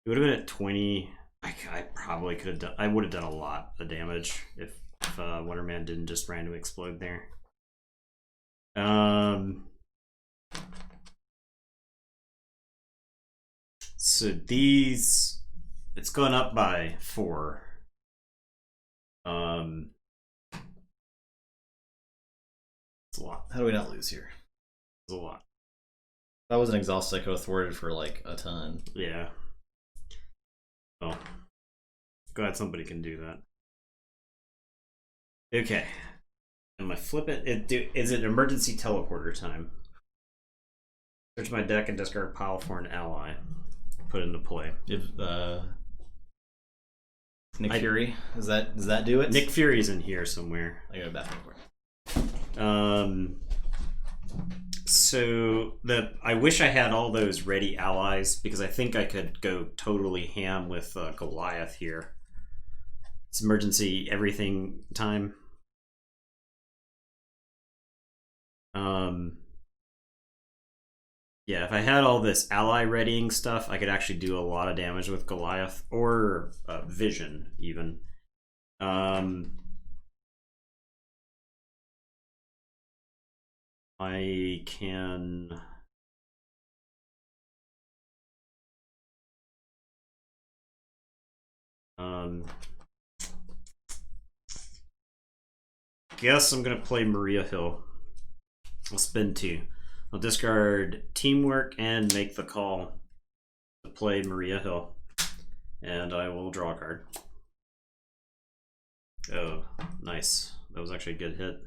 It would have been at 20. I probably could have done. I would have done a lot of damage if Wonder Man didn't just randomly explode there. So these, it's gone up by 4. It's a lot. How do we not lose here? It's a lot. If that was an exhaust, I could have thwarted for like a ton. Yeah. Well, glad somebody can do that. Okay. I'm gonna flip it. Is it emergency teleporter time? Search my deck and discard a pile for an ally. Put into play. If Nick Fury, does that do it? Nick Fury's in here somewhere. I go back and forth. So I wish I had all those ready allies because I think I could go totally ham with Goliath here. It's emergency everything time. Yeah, if I had all this ally readying stuff, I could actually do a lot of damage with Goliath or Vision even. I can. Guess I'm gonna play Maria Hill. I'll spend 2. I'll discard Teamwork and make the call to play Maria Hill. And I will draw a card. Oh, nice. That was actually a good hit.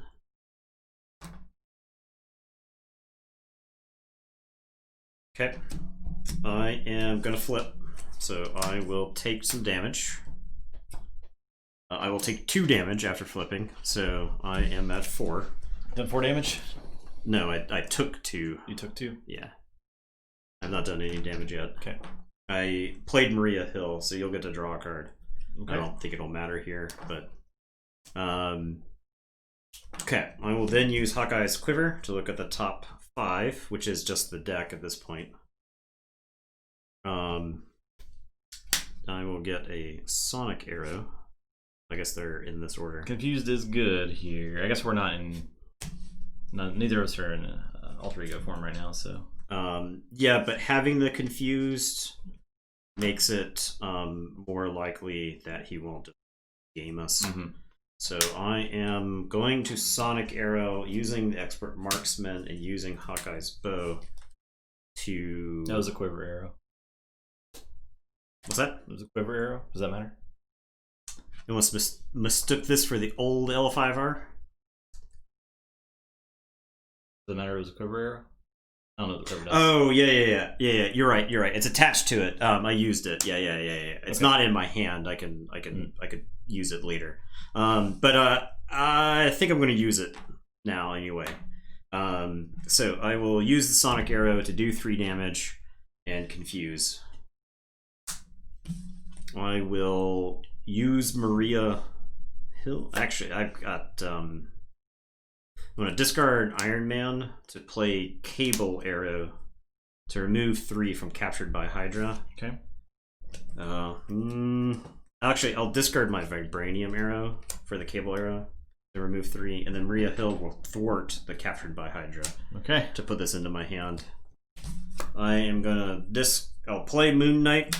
Okay. I am gonna flip. So I will take some damage. I will take 2 damage after flipping, so I am at 4. Done 4 damage? No, I took 2. You took 2? Yeah. I've not done any damage yet. Okay. I played Maria Hill, so you'll get to draw a card. Okay. I don't think it'll matter here, but... okay, I will then use Hawkeye's Quiver to look at the top 5, which is just the deck at this point. I will get a Sonic Arrow. I guess they're in this order. Confused is good here. I guess we're not in... neither of us are in alter ego form right now, so... yeah, but having the Confused makes it more likely that he won't game us. Mm-hmm. So I am going to Sonic Arrow using the Expert Marksman and using Hawkeye's Bow to... That was a Quiver Arrow. What's that? It was a Quiver Arrow? Does that matter? You almost mistook this for the old L5R? Does it matter if it was a Quiver Arrow? I don't know what the Quiver does. Oh, yeah. You're right. It's attached to it. I used it. Yeah. It's not in my hand. I could use it later. But I think I'm going to use it now anyway. So I will use the Sonic Arrow to do 3 damage and confuse. I will use Maria Hill. Actually, I've got... I'm going to discard Iron Man to play Cable Arrow to remove 3 from Captured by Hydra. Okay. Actually, I'll discard my Vibranium Arrow for the Cable Arrow to remove 3, and then Maria Hill will thwart the Captured by Hydra. Okay. To put this into my hand. I am going to I'll play Moon Knight,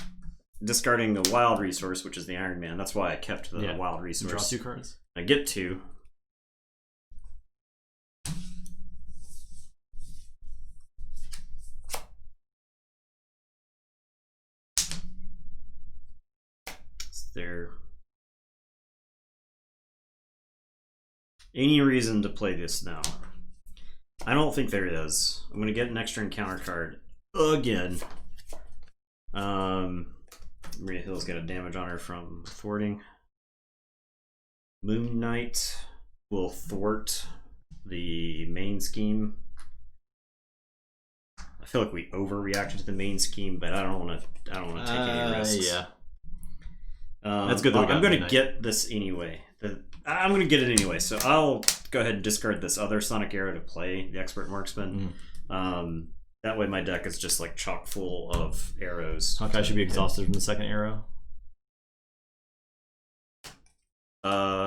discarding the Wild Resource, which is the Iron Man. That's why I kept the Wild Resource. Draw 2 cards. I get 2. Is there any reason to play this now? I don't think there is. I'm going to get an extra encounter card again. Maria Hill's got a damage on her from thwarting. Moon Knight will thwart the main scheme. I feel like we overreacted to the main scheme, but I don't want to take any risks. Yeah. That's good. I'm going to get this anyway. I'm going to get it anyway, so I'll go ahead and discard this other Sonic Arrow to play the Expert Marksman. That way my deck is just like chock full of arrows. Hawkeye should be exhausted from the second arrow.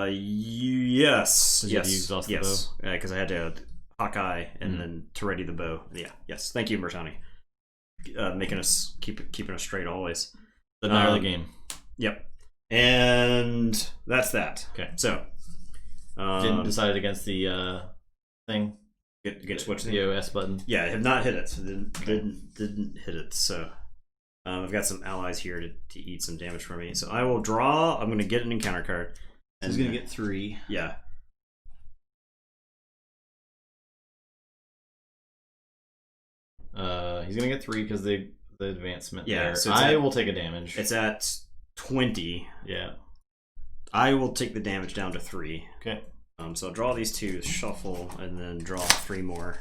Yes. Did you exhaust the bow? Yeah, because I had to Hawkeye and then to ready the bow. Yeah, yes. Thank you, Bertani. Making us keeping us straight always. The night of the game. Yep. And that's that. Okay. So didn't decide against the thing. Get switched the OS button. Yeah, I have not hit it. So didn't hit it. So I've got some allies here to eat some damage for me. So I will draw. I'm going to get an encounter card. He's going to get 3. Yeah. He's going to get 3 because the advancement. Yeah. There. So I will take a damage. It's at 20. Yeah. I will take the damage down to 3. Okay. So I'll draw these 2, shuffle, and then draw 3 more.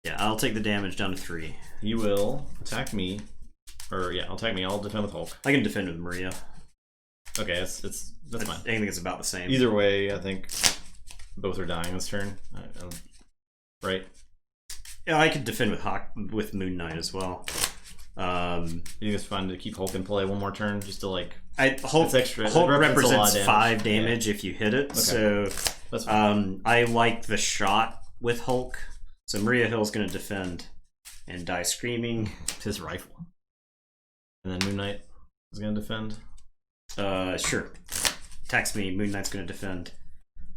Yeah, I'll take the damage down to 3. You will attack me. Or, yeah, I'll attack me. I'll defend with Hulk. I can defend with Maria. Okay, that's fine. I think it's about the same. Either way, I think both are dying this turn. Right? Yeah, I could defend with Moon Knight as well. You think it's fun to keep Hulk in play one more turn, just to like. Hulk represents 5 damage if you hit it. Okay. So that's fine. I like the shot with Hulk. So Maria Hill's going to defend and die screaming. His rifle. And then Moon Knight is going to defend. Sure. Attacks me. Moon Knight's going to defend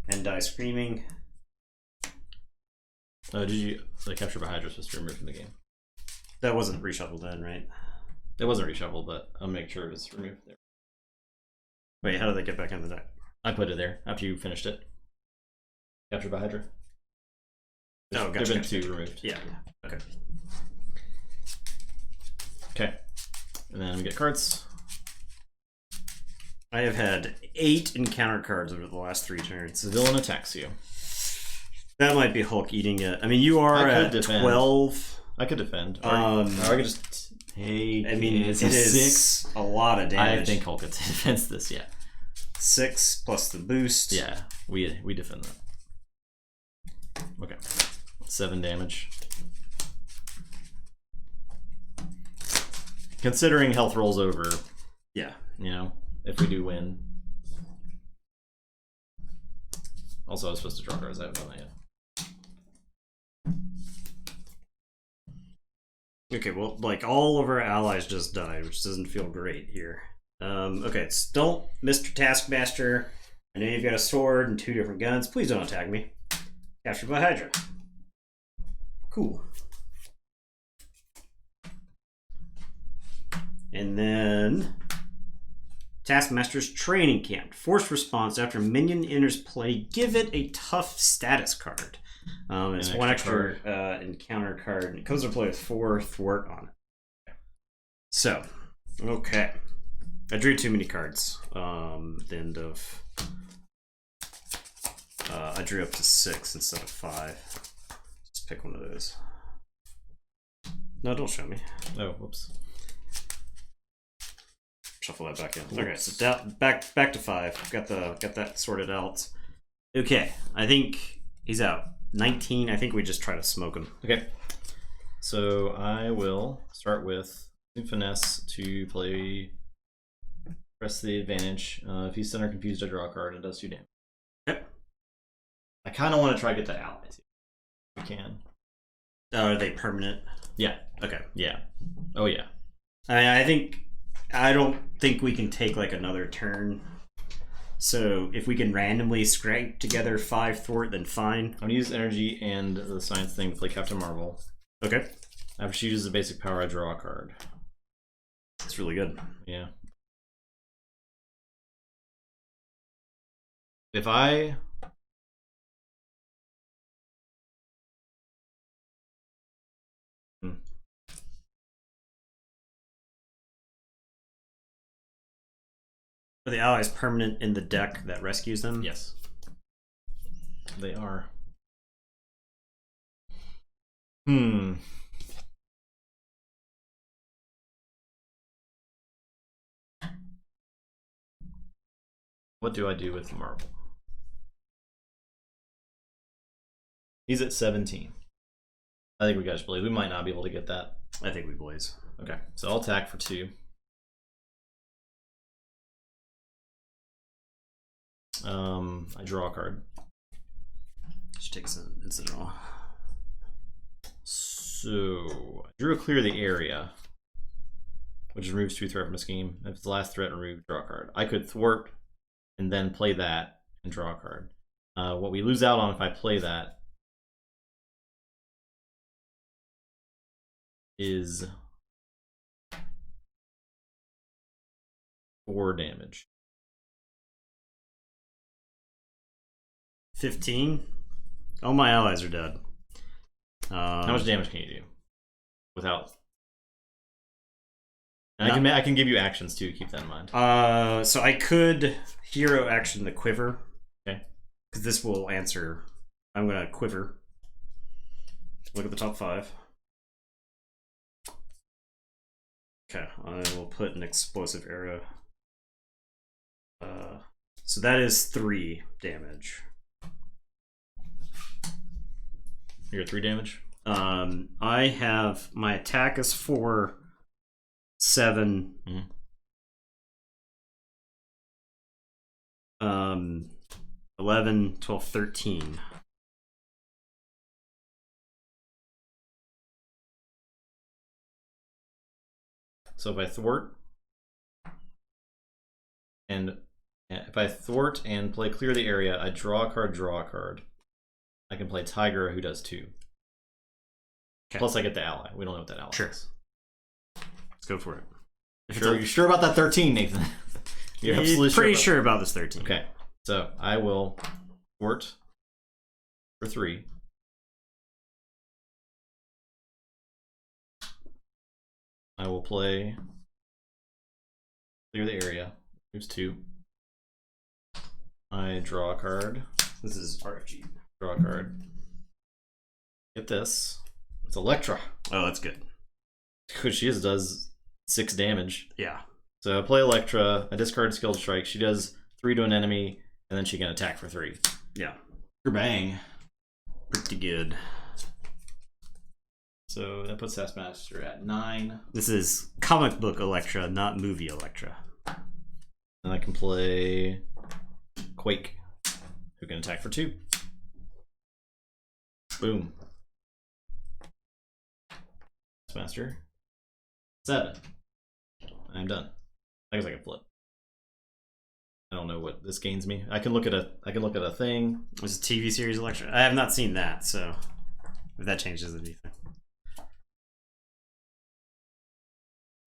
and die screaming. Did you capture by Hydra supposed to remove from the game? That wasn't reshuffled in, right? It wasn't reshuffled, but I'll make sure it was removed there. Wait, how did they get back in the deck? I put it there after you finished it. Captured by Hydra. Oh, gotcha. There have been 2 removed. Yeah. Okay. Okay. And then we get cards. I have had 8 encounter cards over the last 3 turns. The villain attacks you. That might be Hulk eating it. I mean, you are at 12. I could defend. Or I could just take. I mean, it is 6. A lot of damage. I think Hulk defends this. Yeah. 6 plus the boost. Yeah, we defend that. Okay. 7 damage. Considering health rolls over. Yeah. You know, if we do win. Also, I was supposed to draw cards. I haven't done that yet. Okay, well, like all of our allies just died, which doesn't feel great here. Okay, don't, Mr. Taskmaster. I know you've got a sword and 2 different guns. Please don't attack me. Captured by Hydra. Cool. And then Taskmaster's Training Camp. Forced response after minion enters play. Give it a tough status card. It's 1 extra encounter card, and it comes to play with 4 thwart on it. So, okay. I drew too many cards. The end of. I drew up to 6 instead of 5. Just pick one of those. No, don't show me. Oh, whoops. Shuffle that back in. Whoops. Okay, so back to 5. Got that sorted out. Okay, I think he's out. 19. I think we just try to smoke him. Okay. So I will start with Finesse to play. Press the advantage. If he's center confused, I draw a card and it does 2 damage. Yep. I kind of want to try to get the allies. If we can. Are they permanent? Yeah. Okay. Yeah. Oh yeah. I don't think we can take like another turn. So if we can randomly scrape together 5 thwart, then fine. I'm gonna use energy and the science thing to play Captain Marvel. Okay. After she uses the basic power, I draw a card. That's really good. Yeah. If I Are the allies permanent in the deck that rescues them? Yes. They are. What do I do with Marvel? He's at 17. I think we guys believe we might not be able to get that. I think we blaze. Okay, so I'll attack for 2. I draw a card. She takes an instant draw. So I drew a clear the area, which removes 2 threat from a scheme. If it's the last threat, remove, draw a card. I could thwart and then play that and draw a card. What we lose out on if I play that is 4 damage. 15? All my allies are dead. How much damage can you do without? And I can give you actions too. Keep that in mind. So I could hero action the quiver. Okay. Because this will answer. I'm gonna quiver. Look at the top 5. Okay, I will put an explosive arrow So that is 3 damage. You're 3 damage? I have my attack is 4, 7. 11, 12, 13. So if I thwart and play clear the area, I draw a card. I can play Tiger, who does 2. Okay. Plus I get the ally. We don't know what that ally Sure. is. Let's go for it. You're sure about that 13, Nathan? You're absolutely pretty sure about this 13. Okay. So I will thwart for 3. I will play clear the area. Moves 2. I draw a card. This is RFG. Draw a card. Get this. It's Electra. Oh, that's good. Because she does 6 damage. Yeah. So I play Electra. I discard Skilled Strike. She does 3 to an enemy, and then she can attack for 3. Yeah. Bang. Pretty good. So that puts Taskmaster at 9. This is comic book Electra, not movie Electra. And I can play Quake, who can attack for 2. Boom. Taskmaster. 7. I'm done. I guess I can flip. I don't know what this gains me. I can look at a thing. It's a TV series Electra. I have not seen that, so if that changes anything.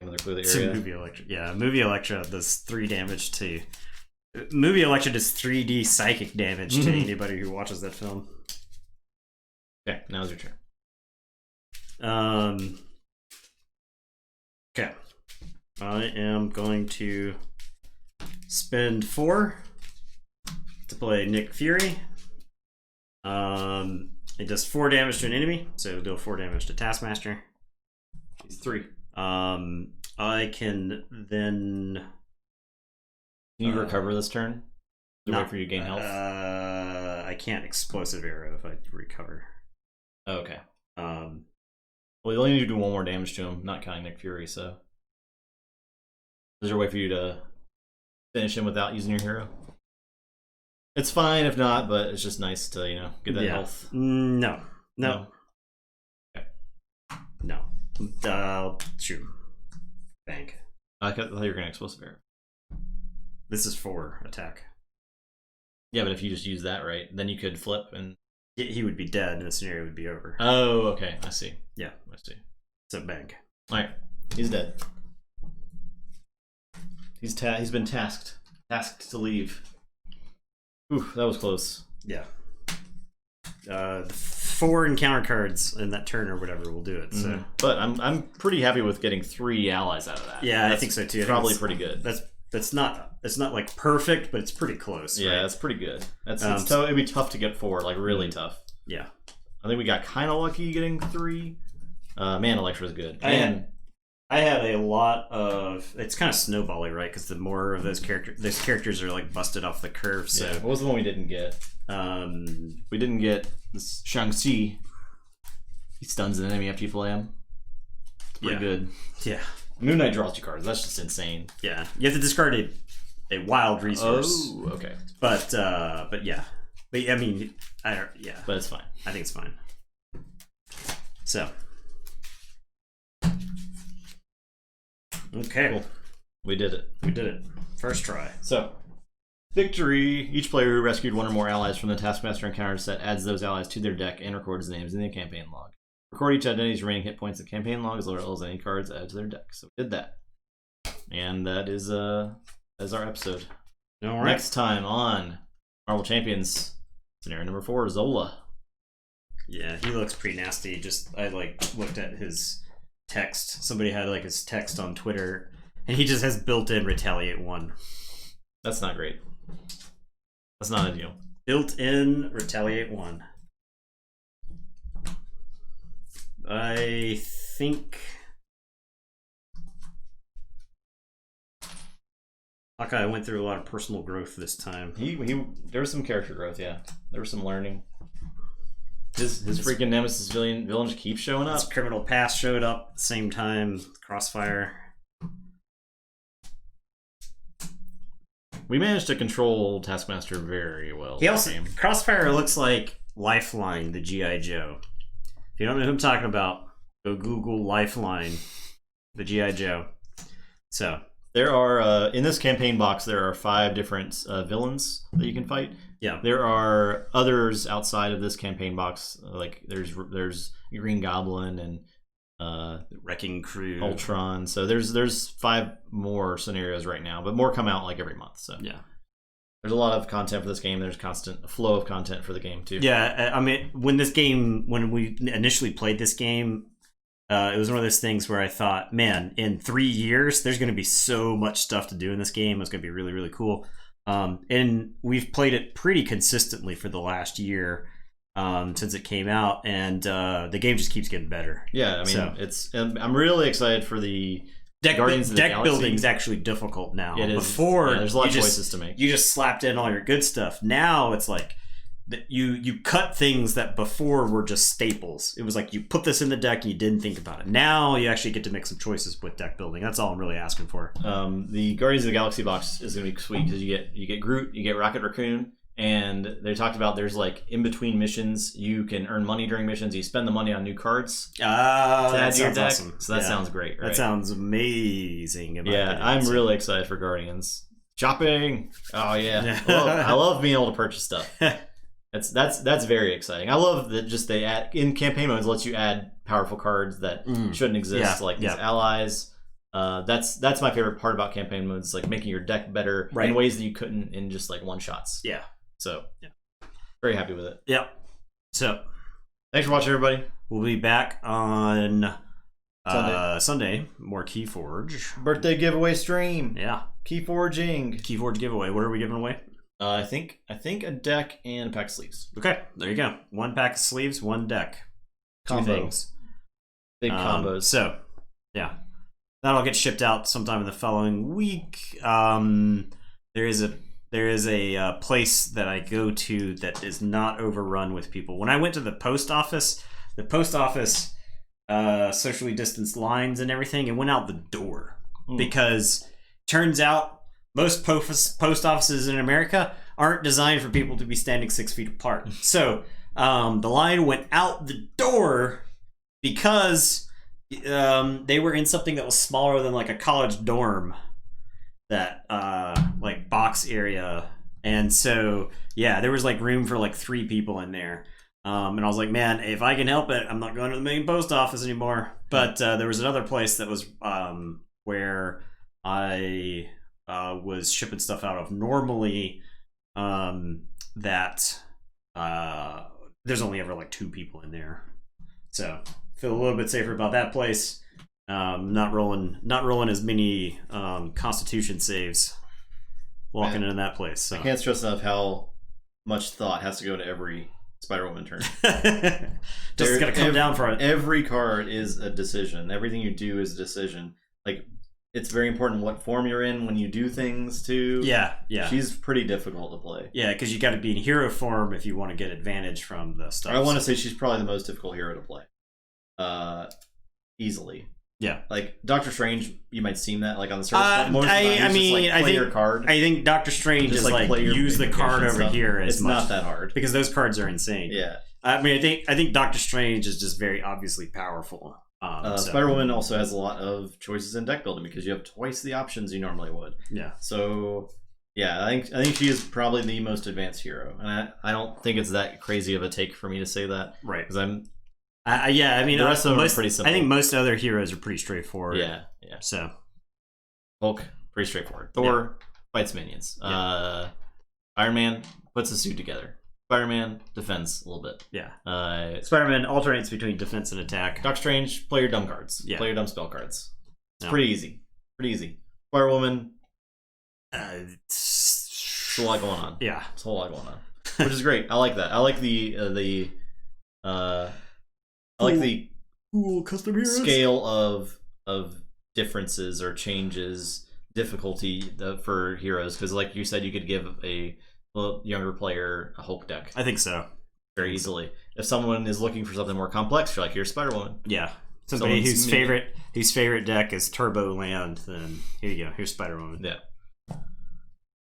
Another clue the It's area. movie Electra. Yeah, movie Electra does 3 damage to. Movie Electra does 3D psychic damage to anybody who watches that film. Okay, now's your turn. Okay. I am going to spend 4 to play Nick Fury. It does 4 damage to an enemy, so it'll deal 4 damage to Taskmaster. He's 3. I can then. Can you recover this turn? To wait for you to gain health? I can't explosive arrow if I recover. Oh, okay. Well, you only need to do 1 more damage to him, not counting Nick Fury, so. Is there a way for you to finish him without using your hero? It's fine if not, but it's just nice to, get that health. No. Okay. No. Shoot. Bank. I thought you were going to explosive arrow. This is 4 attack. Yeah, but if you just use that, right, then you could flip and... He would be dead and the scenario would be over. Oh, okay. I see. Yeah. I see. So bank. Alright. He's dead. He's been tasked to leave. Ooh, that was close. Yeah. 4 encounter cards in that turn or whatever will do it. So, but I'm pretty happy with getting 3 allies out of that. Yeah, I think so too. Probably pretty good. It's not like perfect, but it's pretty close. Yeah, right? it's pretty good. It'd be tough to get 4, like really tough. Yeah. I think we got kind of lucky getting 3. Man, Electra's good. I had a lot of. It's kind of snowbally, right? Because the more of those characters are like busted off the curve. So what was the one we didn't get? We didn't get this Shang-Chi. He stuns an enemy after you play him. It's pretty good. Yeah. Moon Knight draws 2 cards. That's just insane. Yeah. You have to discard a wild resource. Oh, okay. But yeah. But I mean, yeah. But it's fine. I think it's fine. So. Okay. Cool. We did it. First try. So, victory. Each player who rescued 1 or more allies from the Taskmaster encounter set adds those allies to their deck and records names in the campaign log. Record each identity's remaining hit points in the campaign log as well as any cards added to their deck. So we did that. And that is our episode. All right. Next time on Marvel Champions, scenario number 4, Zola. Yeah, he looks pretty nasty. I looked at his text. Somebody had his text on Twitter, and he just has built-in Retaliate 1. That's not great. That's not ideal. Built-in Retaliate 1. I think Hawkeye went through a lot of personal growth this time. There was some character growth, yeah. There was some learning. His freaking nemesis villain just keeps showing up. His criminal past showed up at the same time. Crossfire. We managed to control Taskmaster very well. He also Crossfire looks like Lifeline, the G.I. Joe. If you don't know who I'm talking about, go Google Lifeline, the G.I. Joe. So there are in this campaign box there are 5 different villains that you can fight. Yeah, there are others outside of this campaign box. Like there's Green Goblin and Wrecking Crew, Ultron. So there's 5 more scenarios right now, but more come out like every month. So yeah, there's a lot of content for this game. There's constant flow of content for the game too. Yeah, I mean, when we initially played this game, it was one of those things where I thought, man, in 3 years, there's going to be so much stuff to do in this game. It's going to be really, really cool. And we've played it pretty consistently for the last year since it came out, and the game just keeps getting better. Yeah, I mean, I'm really excited for the Guardians of the Galaxy. Deck building is actually difficult now. It is. Before, there's a lot of choices to make. You just slapped in all your good stuff. Now it's like you cut things that before were just staples. It was like you put this in the deck and you didn't think about it. Now you actually get to make some choices with deck building. That's all I'm really asking for. The Guardians of the Galaxy box is going to be sweet because you get Groot, you get Rocket Raccoon, and they talked about there's like in between missions you can earn money during missions. You spend the money on new cards. That sounds awesome. So that sounds great. Right? That sounds amazing. I'm really excited for Guardians. Shopping. Oh yeah, I love being able to purchase stuff. That's very exciting. I love that just they add in campaign modes lets you add powerful cards that shouldn't exist, like these allies. That's my favorite part about campaign modes, like making your deck better in ways that you couldn't in just like one shots. Yeah. So very happy with it. Yeah. So thanks for watching, everybody. We'll be back on Sunday. More Keyforge birthday giveaway stream. Yeah. Keyforge giveaway. What are we giving away? I think a deck and a pack of sleeves. Okay, there you go. 1 pack of sleeves, 1 deck. Combo. 2 things. Big combos. So, yeah. That'll get shipped out sometime in the following week. There is a place that I go to that is not overrun with people. When I went to the post office socially distanced lines and everything, and went out the door because turns out most post offices in America aren't designed for people to be standing 6 feet apart. So the line went out the door because they were in something that was smaller than like a college dorm, that like box area. And so, yeah, there was like room for like 3 people in there. And I was like, man, if I can help it, I'm not going to the main post office anymore. But there was another place that was where I was shipping stuff out of normally, that there's only ever like 2 people in there, so feel a little bit safer about that place. Not rolling as many Constitution saves walking into that place. So. I can't stress enough how much thought has to go into every Spider-Woman turn. Just gotta come down for it. Every card is a decision. Everything you do is a decision. Like, it's very important what form you're in when you do things too. Yeah. She's pretty difficult to play. Yeah, because you got to be in hero form if you want to get advantage from the stuff. I want to say she's probably the most difficult hero to play. Easily. Yeah. Like Doctor Strange, you might seem that like on the surface. I think your card. I think Doctor Strange is like use the card over here as much. It's not that hard because those cards are insane. Yeah. I mean, I think Doctor Strange is just very obviously powerful. Spider-Woman also has a lot of choices in deck building because you have twice the options you normally would. Yeah. So, yeah, I think she is probably the most advanced hero, and I don't think it's that crazy of a take for me to say that. Right. Because I'm. I mean, the rest of them are pretty simple. I think most other heroes are pretty straightforward. Yeah. So, Hulk, pretty straightforward. Thor fights minions. Yeah. Iron Man puts a suit together. Spider-Man defends a little bit. Yeah. Spider-Man alternates between defense and attack. Doctor Strange, play your dumb cards. Yeah. Play your dumb spell cards. It's pretty easy. Spider-Woman, it's a lot going on. Yeah. It's a whole lot going on. Which is great. I like that. I like the cool custom heroes scale of differences or changes difficulty for heroes, because like you said, you could give a younger player a Hulk deck I think so. very easily. If someone is looking for something more complex, you're like, here's Spider-Woman. Yeah. Somebody whose favorite deck is Turbo Land, then here you go. Here's Spider-Woman. Yeah.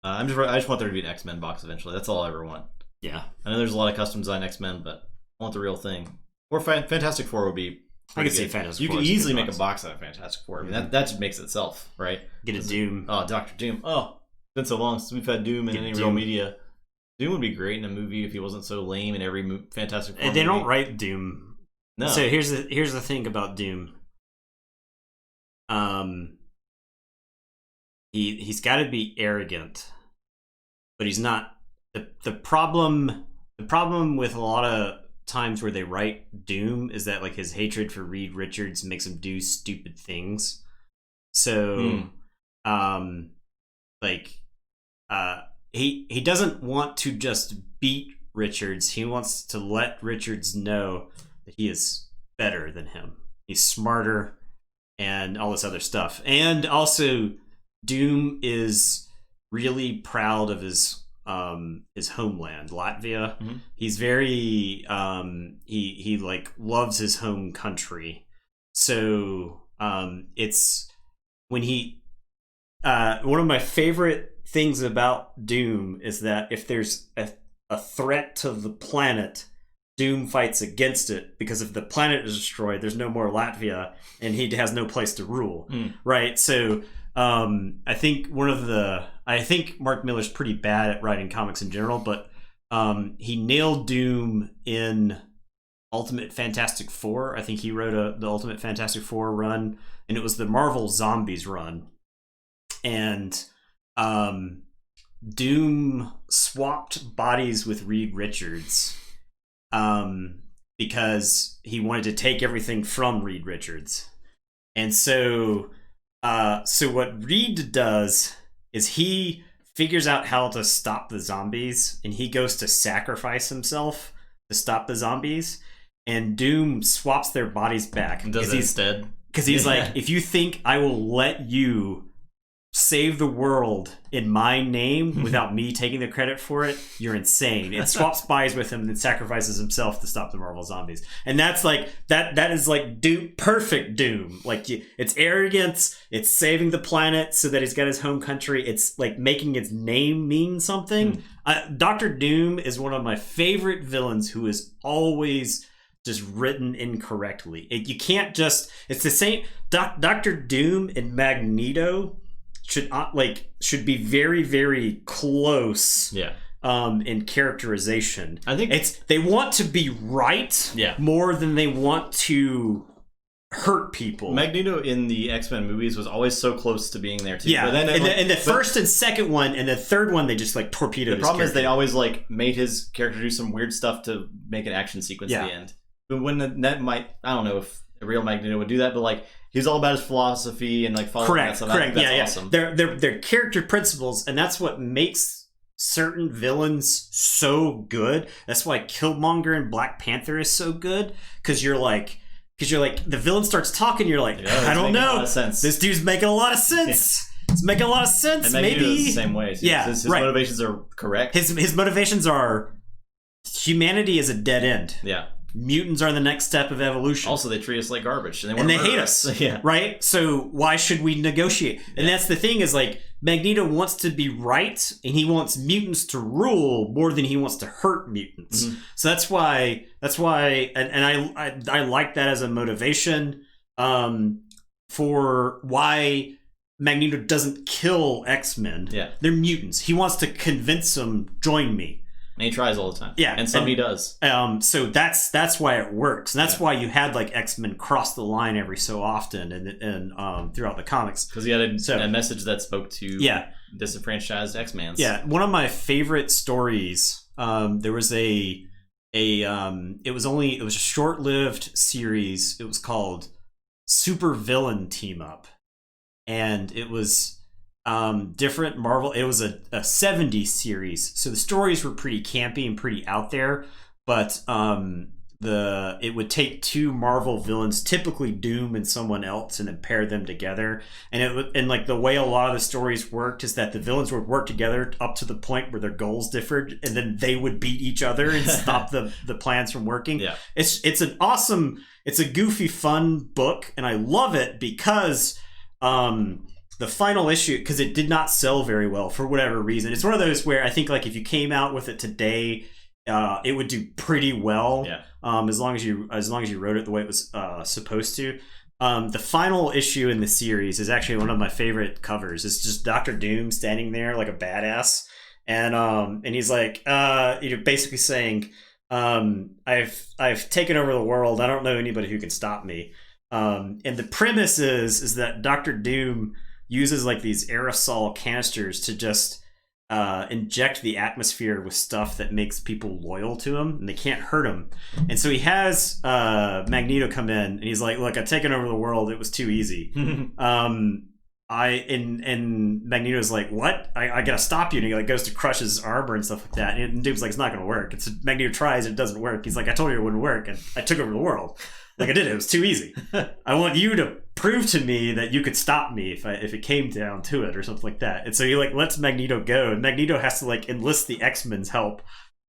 I just want there to be an X-Men box eventually. That's all I ever want. Yeah. I know there's a lot of custom design X-Men, but I want the real thing. Or Fantastic Four would be. I could see Fantastic Four. You could easily make a box out of Fantastic Four. I mean, that just makes itself, right? Get a Doom. Oh, Dr. Doom. Oh, it's been so long since we've had Doom in any real media. Doom would be great in a movie if he wasn't so lame in every Fantastic Four They movie. don't write Doom. No. So here's the thing about Doom. He's got to be arrogant, but he's not. The problem with a lot of times where they write Doom is that like his hatred for Reed Richards makes him do stupid things. So, he doesn't want to just beat Richards. He wants to let Richards know that he is better than him. He's smarter and all this other stuff. And also, Doom is really proud of his homeland, Latvia. Mm-hmm. He's very he like loves his home country. So it's when he one of my favorite things about Doom is that if there's a threat to the planet, Doom fights against it, because if the planet is destroyed, there's no more Latvia and he has no place to rule. Right? So I think Mark Miller's pretty bad at writing comics in general, but he nailed Doom in Ultimate Fantastic Four. I think he wrote the Ultimate Fantastic Four run, and it was the Marvel Zombies run. And Doom swapped bodies with Reed Richards because he wanted to take everything from Reed Richards. And so what Reed does is he figures out how to stop the zombies, and he goes to sacrifice himself to stop the zombies, and Doom swaps their bodies back. And does it instead? Because he's like, if you think I will let you save the world in my name without me taking the credit for it, you're insane. It swaps bodies with him and then sacrifices himself to stop the Marvel zombies. And that's like that is like Doom, perfect Doom. Like it's arrogance, it's saving the planet so that he's got his home country, it's like making his name mean something. Dr. Doom is one of my favorite villains who is always just written incorrectly. You can't just, it's the same. Dr. Doom and Magneto should be very, very close. Yeah. In characterization. I think they want to be right more than they want to hurt people. Magneto in the X-Men movies was always so close to being there too. Yeah, but then in the first and second one and the third one, they just like torpedoed. The problem is they always like made his character do some weird stuff to make an action sequence at the end. But when that might, I don't know if a real Magneto would do that, but like he's all about his philosophy and like following that stuff. Correct. That's awesome. They're character principles, and that's what makes certain villains so good. That's why Killmonger in Black Panther is so good, because you're like the villain starts talking, you're like, I don't know, this dude's making a lot of sense. It's making a lot of sense. And maybe the same way. So his motivations are correct. His motivations are humanity is a dead end. Yeah. Mutants are the next step of evolution. Also, they treat us like garbage, and they hate us. Yeah. Right? So why should we negotiate? And that's the thing, is like Magneto wants to be right, and he wants mutants to rule more than he wants to hurt mutants. Mm-hmm. So that's why, and I like that as a motivation for why Magneto doesn't kill X-Men. Yeah. They're mutants. He wants to convince them, join me. And he tries all the time. Yeah. And he does. So that's why it works. And that's why you had like X-Men cross the line every so often and throughout the comics. Because he had a message that spoke to disenfranchised X-Mans. Yeah. One of my favorite stories, there was it was a short-lived series. It was called Super Villain Team Up. And it was different Marvel. It was a 70s series, so the stories were pretty campy and pretty out there, but it would take two Marvel villains, typically Doom and someone else, and then pair them together. And like the way a lot of the stories worked is that the villains would work together up to the point where their goals differed, and then they would beat each other and stop the plans from working. Yeah. It's a goofy, fun book, and I love it because the final issue, because it did not sell very well for whatever reason. It's one of those where I think like if you came out with it today, it would do pretty well. Yeah. As long as you wrote it the way it was supposed to. The final issue in the series is actually one of my favorite covers. It's just Dr. Doom standing there like a badass, and he's like, basically saying, I've taken over the world. I don't know anybody who can stop me. And the premise is that Dr. Doom uses like these aerosol canisters to just inject the atmosphere with stuff that makes people loyal to him and they can't hurt him. And so he has Magneto come in and he's like, look, I've taken over the world. It was too easy. And Magneto's like, what? I gotta stop you. And he like goes to crush his armor and stuff like that. And Doom's like, it's not gonna work. Magneto tries and it doesn't work. He's like, I told you it wouldn't work, and I took over the world. Like I did it. It was too easy. I want you to prove to me that you could stop me if it came down to it, or something like that. And so he like lets Magneto go, and Magneto has to like enlist the X-Men's help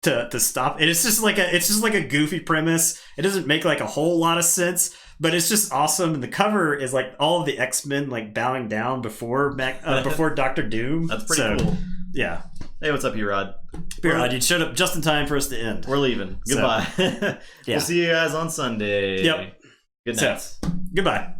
to stop. And it's just like a goofy premise. It doesn't make like a whole lot of sense, but it's just awesome. And the cover is like all of the X-Men like bowing down before Dr. Doom. That's pretty cool. Yeah. Hey, what's up, Erod? Erod, you showed up just in time for us to end. We're leaving. Goodbye. Yeah. We'll see you guys on Sunday. Yep. Good night. Goodbye.